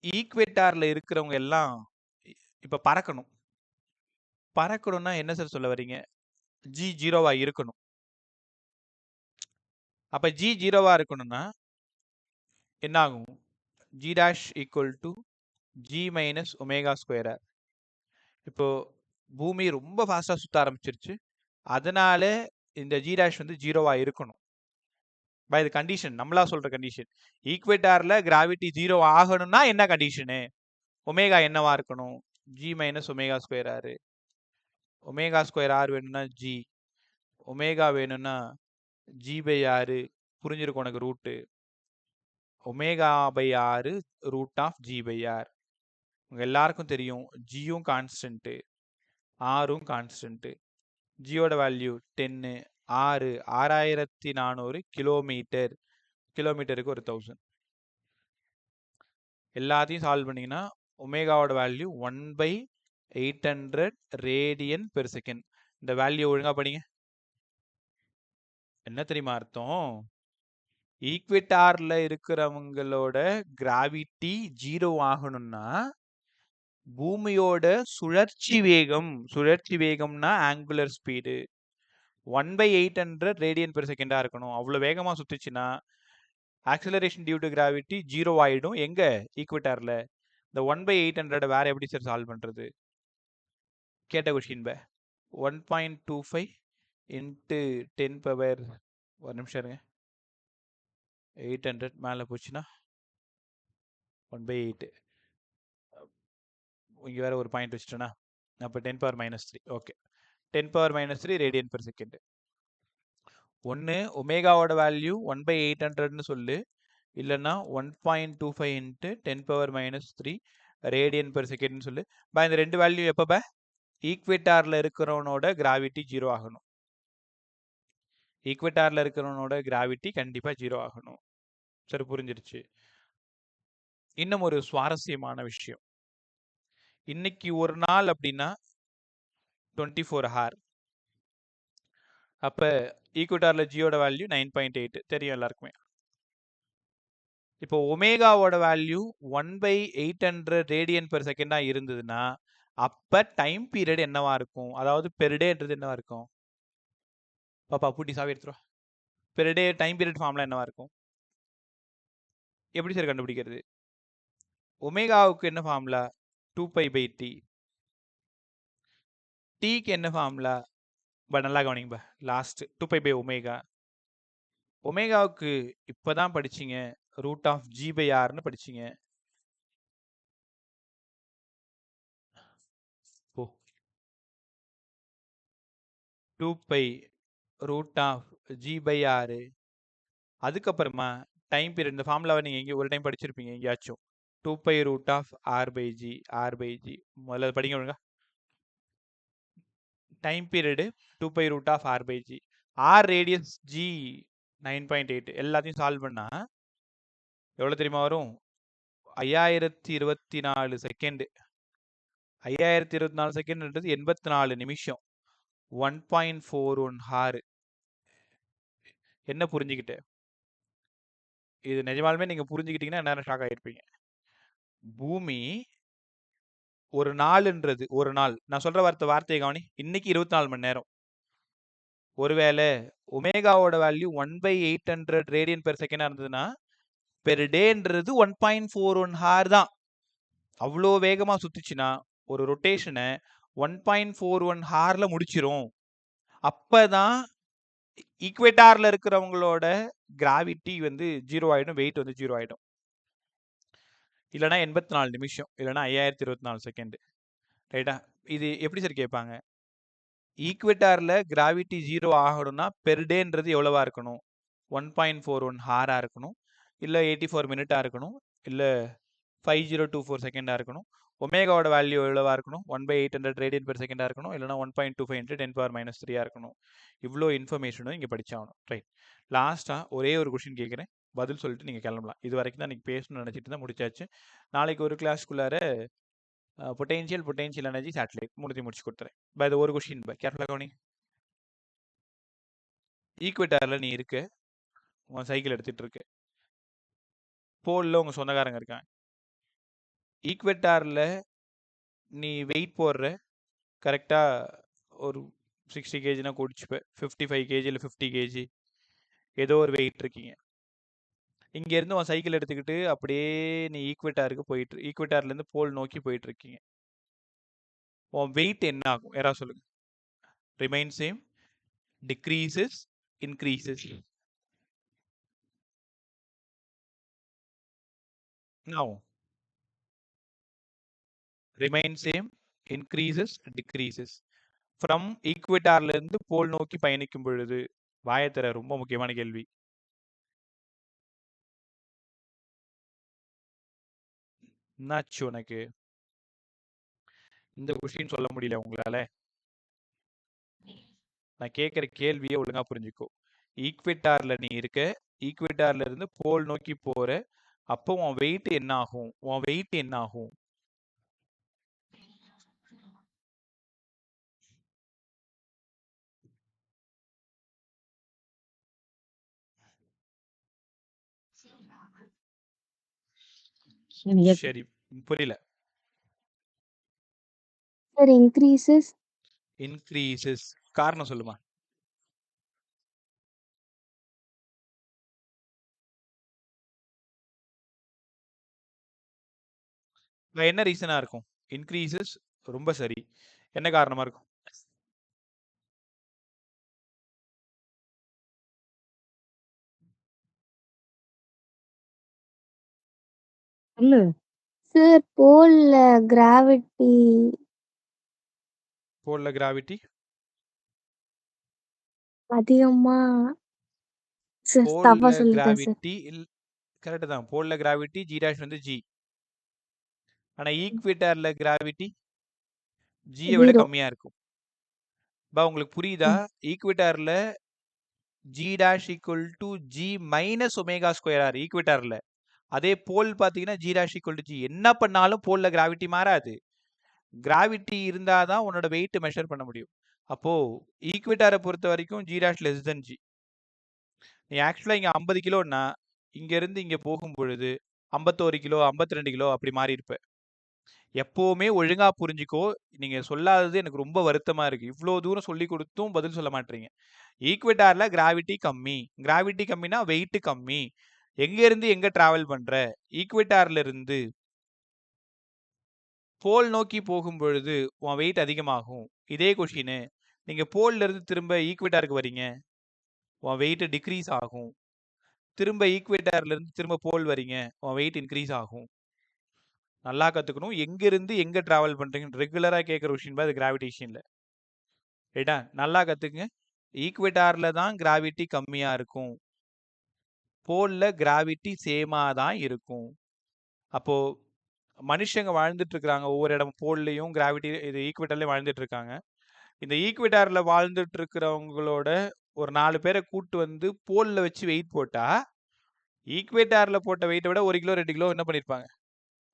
S1: ஈக்வெட்டார்ல இருக்கிறவங்க எல்லாம் இப்ப பறக்கணும். பறக்கணும்னா என்ன சார் சொல்ல வரீங்க? G 0வா இருக்கணும். அப்ப G 0வா இருக்கணும்னா என்ன ஆகும்? G dash equal to G minus omega square r. இப்போ பூமி ரொம்ப ஃபாஸ்டா சுத்த ஆரம்பிச்சிருச்சு. அதனால இந்த G dash வந்து 0வா இருக்கணும். பை தி கண்டிஷன், நம்மளா சொல்ற கண்டிஷன். ஈக்வெட்டார்ல கிராவிட்டி 0 ஆகணும்னா என்ன கண்டிஷனு? ஒமேகா என்னவா இருக்கணும்? G minus omega square r. Omega square R வேணும்னா ஜி, ஒமேகா வேணும்னா ஜி பை ஆறு, புரிஞ்சிருக்கும் உனக்கு ரூட்டு. ஒமேகா பை ஆறு root of G by R. உங்க எல்லாருக்கும் தெரியும் ஜியும் கான்ஸ்டன்ட்டு, ஆரும் கான்ஸ்டன்ட்டு. ஜியோட வேல்யூ 10, ஆறு 6400 கிலோமீட்டர், கிலோமீட்டருக்கு ஒரு 1000. எல்லாத்தையும் சால்வ் பண்ணீங்கன்னா ஒமேகாவோட வேல்யூ 1/800 ரேடியன் பெர் செகண்ட். இந்த வேல்யூ ஒழுங்கா படிங்க. என்ன தெரியுமா அர்த்தம்? ஈக்விட்டார்ல இருக்கிறவங்களோட கிராவிட்டி 0 ஆகணும்னா பூமியோட சுழற்சி வேகம்னா ஆங்குலர் ஸ்பீடு 1/800 ரேடியன் பெர் செகண்டா இருக்கணும். அவ்வளவு வேகமா சுத்துச்சுன்னா ஆக்சிலரேஷன் டியூ டு கிராவிட்டி 0 ஆயிடும். எங்க? ஈக்விட்டார்ல. இந்த 1/800 வேற எப்படி சார் சால்வ் பண்றது? கேட்ட கொஸ்டின் 1.25 இன்ட்டு 10 பவர், ஒரு நிமிஷம் இருங்க, 800 மேலே போச்சுன்னா 1/8. இங்கே வேற ஒரு பாயிண்ட் வச்சுட்டேன்னா அப்போ 10 power -3. Okay, 10 power -3 radian per second. ஒன்று ஒமேகாவோட வேல்யூ 1/800ன்னு சொல்லு, இல்லைன்னா 1.25 இன்ட்டு 10 பவர் -3 ரேடியன் பெர் செகண்ட்னு சொல்லு. இந்த ரெண்டு வேல்யூ எப்போ ஈக்விட்டார்ல இருக்கிறவனோட கிராவிட்டி 0 ஆகணும். ஈக்விட்டார்ல இருக்கிறவனோட கிராவிட்டி கண்டிப்பா 0 ஆகணும். சரி, புரிஞ்சிருச்சு. இன்னும் ஒரு சுவாரஸ்யமான விஷயம், இன்னைக்கு ஒரு நாள் அப்படின்னா 24 hour. அப்ப ஈக்விட்டார்ல ஜியோட வேல்யூ 9.8 தெரியும் எல்லாருக்குமே. இப்போ ஒமேகாவோட வேல்யூ 1/800 ரேடியன் பெர் செகண்டா இருந்ததுன்னா அப்ப டைம் பீரியட் என்னவா இருக்கும்? அதாவது பெர் டேன்றது என்னவா இருக்கும்? பாப்பா பூட்டி சாவி எடுத்துருவா. பெர் டே டைம் பீரியட் ஃபார்ம்ல என்னவா இருக்கும்? எப்படி சார் கண்டுபிடிக்கிறது? ஒமேகாவுக்கு என்ன ஃபார்முலா? 2π/t. டீக்கு என்ன ஃபார்முலா? நல்லா கவனிங்க, லாஸ்ட் 2π/ஒமேகா. ஒமேகாவுக்கு இப்பதான் படிச்சீங்க, ரூட் ஆஃப் g/rன்னு படிச்சீங்க. ஓ, 2π ரூட் ஆஃப் g/r. அதுக்கப்புறமா டைம் பீரியட், இந்த ஃபார்முலாவை நீங்க எங்க ஒரு டைம் படிச்சிருப்பீங்க எங்கேயாச்சும். 2π ரூட் ஆஃப் r/g. முதல்ல படிங்க ஒழுங்கா. Time period 2π root of r/g. r radius g 9.8. எல்லாத்தையும் சால்வ் பண்ணா எவ்வளவு தெரியுமா வரும்? 5024 செகண்ட். 5024 செகண்ட்ன்றது 84 நிமிஷம். 1.41 hour. என்ன புரிஞ்சுக்கிட்டு? இது நிஜமாலுமே நீங்க புரிஞ்சுக்கிட்டீங்கன்னா என்ன ஷாக் ஆயிருப்பீங்க. பூமி ஒரு நாள்ன்றது, ஒரு நாள், நான் சொல்ற வார்த்தையை கவனி, இன்னைக்கு 24 மணி நேரம். ஒருவேளை ஒமேகாவோட வேல்யூ 1/800 ரேடியன் பெர் செகண்டா இருந்ததுன்னா பெர் டேன்றது 1.41 hour தான். அவ்வளோ வேகமா சுத்துச்சுன்னா ஒரு ரொட்டேஷனை 1.41 hourல முடிச்சிரும். அப்பதான் ஈக்வேட்டார்ல இருக்கிறவங்களோட கிராவிட்டி 0 ஆயிடும், வெயிட் 0 ஆயிடும். இல்லைன்னா 84 நிமிஷம், இல்லைன்னா 5024 செகண்ட். ரைட்டா? இது எப்படி சார் கேட்பாங்க? ஈக்வேட்டார்ல கிராவிட்டி 0 ஆகணும்னா பெர் டேன்றது எவ்வளவா இருக்கணும்? 1.41 hour இருக்கணும், இல்லை 84 minute இருக்கணும், இல்லை 5024 செகண்டா இருக்கணும். ஒமேகாவோட வேல்யூ எவ்வளவா இருக்கணும்? 1/800 ரேடியன் பெர் செகண்டா இருக்கணும், இல்லைனா 1.25 இன்ட்டு 10 பவர் -3 இருக்கணும். இவ்வளோ இன்ஃபர்மேஷனும் இங்கே படிச்சாகணும். ரைட், லாஸ்ட்டாக ஒரே ஒரு கொஸ்டின் கேட்குறேன், பதில் சொல்லிட்டு நீங்கள் கிளம்பலாம். இது வரைக்கும் தான் நீங்கள் பேசணும்னு நினச்சிட்டு தான் முடிச்சாச்சு. நாளைக்கு ஒரு கிளாஸ்க்குள்ளார பொட்டென்ஷியல் எனர்ஜி சேட்டலைட் முடிச்சு கொடுத்துறேன். இது ஒரு கொஸ்டின் கேர்ஃபுல்லாக கவனி. ஈக்வேட்டாரில் நீ இருக்க, உன் சைக்கிள் எடுத்துகிட்டு இருக்கு, போலில் உங்கள் சொந்தக்காரங்க இருக்காங்க. ஈக்வேட்டாரில் நீ வெயிட் போடுற, கரெக்டாக ஒரு 60 kgனா குடிச்சுப்பேன், 55 kg இல்லை 50 kg ஏதோ ஒரு வெயிட் இருக்கீங்க. இங்கேருந்து உன் சைக்கிள் எடுத்துக்கிட்டு அப்படியே நீ ஈக்வேட்டார்லேருந்து போல் நோக்கி போயிட்டு இருக்கீங்க. உன் வெயிட் என்ன ஆகும்? யாராவது சொல்லுங்க. Remain same, decreases, increases? Remain same, increases, decreases? From ஈக்குவேட்டார்ல இருந்து போல் நோக்கி பயணிக்கும் பொழுது. வாயத்தர ரொம்ப முக்கியமான கேள்வி. என்னாச்சு உனக்கு? இந்த கொஸ்டின் சொல்ல முடியல உங்களால? நான் கேட்குற கேள்வியை ஒழுங்கா புரிஞ்சுக்கோ. ஈக்வேட்டார்ல நீ இருக்க, ஈக்வேட்டார்ல இருந்து போல் நோக்கி போற, அப்போ உன் வெயிட் என்ன ஆகும்? உன் வெயிட் என்ன ஆகும்? சரி, புரியல.
S4: Sir increases.
S1: இன்க்ரீசஸ். காரணம் சொல்லுமா. என்ன ரீசனா இருக்கும்? இன்க்ரீசஸ் ரொம்ப சரி. என்ன காரணமா இருக்கும்?
S4: சார் போல்ல கிராவிட்டி.
S1: போல்ல கிராவிட்டி
S4: அதிகமா சார் தப்பா
S1: போல்ல
S4: சொல்லிட்டேன் சார்.
S1: கிராவிட்டி கரெக்ட் தான். போல்ல கிராவிட்டி ஜி டேஷ் வந்து ஜி. ஆனா ஈக்வேட்டர்ல கிராவிட்டி ஜியை விட
S4: 0.
S1: கம்மியா இருக்கும். பா உங்களுக்கு புரியுதா? ஈக்வேட்டர்ல G dash equal to G minus omega square R ஈக்வேட்டர்ல. அதே போல் பார்த்தீங்கன்னா G dash equal to G. என்ன பண்ணாலும் போல்ல கிராவிட்டி மாறாது. கிராவிட்டி இருந்தாதான் உன்னோட வெயிட் மெஷர் பண்ண முடியும். அப்போ ஈக்வேட்டரை பொறுத்த வரைக்கும் G dash less than G. நீ ஆக்சுவலா இங்க 50 கிலோன்னா இங்க இருந்து இங்க போகும் பொழுது 51 கிலோ 52 கிலோ அப்படி மாறி இருப்ப. எப்பவுமே ஒழுங்கா புரிஞ்சுக்கோ. நீங்க சொல்லாதது எனக்கு ரொம்ப வருத்தமா இருக்கு. இவ்வளோ தூரம் சொல்லி கொடுத்தும் பதில் சொல்ல மாட்டீங்க. ஈக்வேட்டார்ல கிராவிட்டி கம்மி. கிராவிட்டி கம்மினா வெயிட் கம்மி. எங்க இருந்து எங்க டிராவல் பண்ற? ஈக்வேட்டார்ல இருந்து போல் நோக்கி போகும் பொழுது உன் வெயிட் அதிகமாகும். இதே கொஷின் நீங்க போல்ல இருந்து திரும்ப ஈக்வேட்டாருக்கு வரீங்க, உன் வெயிட் டிக்ரீஸ் ஆகும். திரும்ப ஈக்வேட்டார்ல இருந்து திரும்ப போல் வரீங்க, உன் வெயிட் இன்க்ரீஸ் ஆகும். நல்லா கத்துக்கணும். எங்க இருந்து எங்க டிராவல் பண்றீங்க ரெகுலரா கேட்குற கொஷின் அது கிராவிடேஷன்ல. ரைட்டா? நல்லா கத்துக்குங்க. ஈக்வேட்டார்ல தான் கிராவிட்டி கம்மியா இருக்கும். போல்ல கிராவிட்டி சேமா தான் இருக்கும். அப்போ மனுஷங்க வாழ்ந்துட்டு இருக்காங்க ஒவ்வொரு இடம் போல்லையும் கிராவிட்டி இது ஈக்வேட்டர்லயும் வாழ்ந்துட்டு இருக்காங்க. இந்த ஈக்வேட்டார்ல வாழ்ந்துட்டு இருக்கிறவங்களோட ஒரு 4 பேரை கூட்டு வந்து போல்ல வச்சு வெயிட் போட்டா ஈக்வேட்டார்ல போட்ட வெயிட்டை விட 1 கிலோ 2 கிலோ என்ன பண்ணிருப்பாங்க?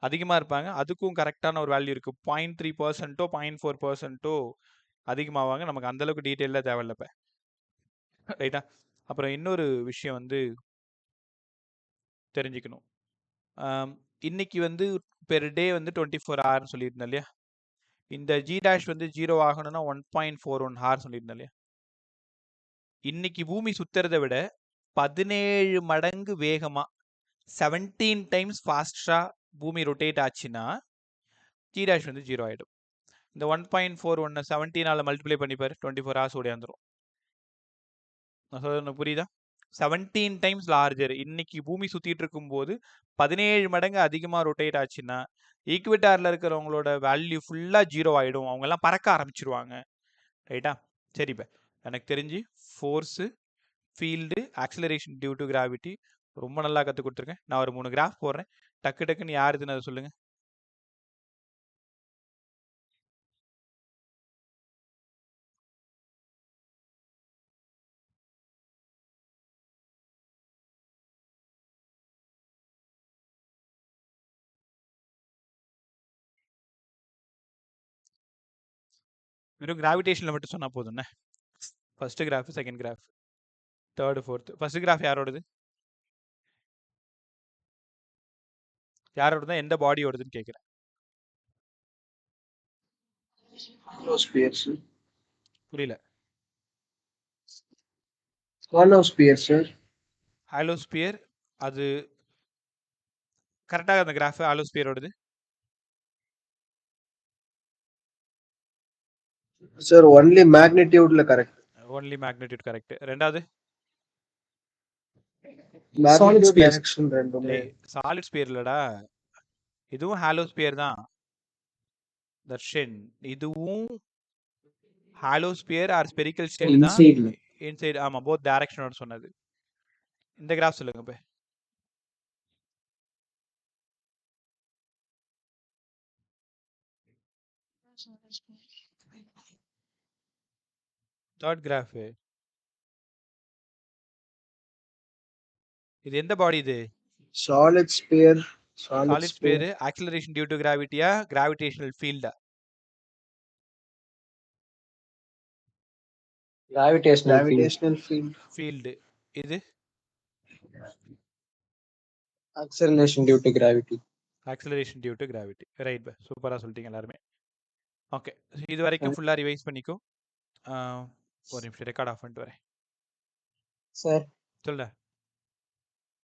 S1: அதிகமா இருப்பாங்க. அதுக்கும் கரெக்டான ஒரு வேல்யூ இருக்கு. 0.3% 0.4% அதிகமாவாங்க. நமக்கு அந்த அளவுக்கு டீட்டெயில தேவையில்லப்ப. ரைட்டா? அப்புறம் இன்னொரு விஷயம் வந்து தெரிஞ்சுக்கணும். இன்னைக்கு வந்து பெர் டே வந்து 24 ஹார்னு சொல்லியிருந்தேன் இல்லையா? இந்த ஜி டேஷ் வந்து 0 ஆகணும்னா 1.41 ஹார் சொல்லியிருந்தேன் இல்லையா? இன்னைக்கு பூமி சுத்துறதை விட 17 மடங்கு வேகமா 17 டைம்ஸ் ஃபாஸ்டா பூமி ரொட்டேட் ஆச்சுன்னா ஜி டேஷ் வந்து 0 ஆயிடும். இந்த 1.41 17ஆல மல்டிப்ளை பண்ணிப்பாரு 24 ஹார்ஸ் ஓடியாந்துரும். நான் சொல்றது புரியுதா? 17 டைம்ஸ் லார்ஜர். இன்னைக்கு பூமி சுத்திட்டு இருக்கும்போது 17 மடங்கு அதிகமா ரொட்டேட் ஆச்சுன்னா ஈக்வேட்டார்ல இருக்கிறவங்களோட வேல்யூ ஃபுல்லா 0 ஆயிடும். அவங்க எல்லாம் பறக்க ஆரம்பிச்சிருவாங்க. ரைட்டா? சரி இப்ப எனக்கு தெரிஞ்சு force, field, acceleration due to gravity ரொம்ப நல்லா கத்து கொடுத்துருக்கேன். நான் ஒரு 3 கிராஃப் போடுறேன். டக்கு டக்குன்னு யாருதுன்னு அதை சொல்லுங்க. வெறும் கிராவிடேஷன்ல மட்டும் சொன்னா போதும். First graph, second graph, third, fourth. First graph யாரோடது? யாரோட தான் எந்த பாடியோடதுன்னு கேட்குறேன்.
S5: Hollow sphere sir.
S1: புரியல.
S5: Hollow sphere sir.
S1: ஹாலோஸ்பியர் அது கரெக்டாக அந்த கிராஃப் ஹாலோஸ்பியரோடது.
S5: சார் ஒன்லி மேக்னிடியூட்ல கரெக்ட்.
S1: Only magnitude correct. ரெண்டாவது
S5: மேக்னிடியூட் டைரக்ஷன் ரெண்டுமே.
S1: சாலிட் ஸ்பியர் இல்லடா, இதுவும் ஹாலோஸ்பியர் தான் தர்ஷன். இதுவும் hollow sphere or spherical shell தான்
S3: இன்சைட்ல
S1: இன்சைடு. ஆமா, போத் டைரக்ஷனோட சொன்னது. இந்த கிராஃப் சொல்லுங்க இப்போ. Third graph. இது எந்த பாடி இது?
S5: Solid sphere.
S1: Solid sphere. Acceleration due to கிராவிட்டியா கிராவிடேஷனல் ஃபீல்டா?
S3: gravitational field,
S1: field. இது
S3: acceleration due to gravity.
S1: Acceleration due to gravity. Right bye, சூப்பராக சொல்லிட்டீங்க எல்லாருமே. ஓகே, இது வரைக்கும் ஃபுல்லாக ரிவைஸ் பண்ணிக்கோ. ஒரு நிமிஷம் ரெக்கார்ட் ஆஃப் பண்ணிட்டு வரேன்.
S3: Sir,
S1: சொல்ல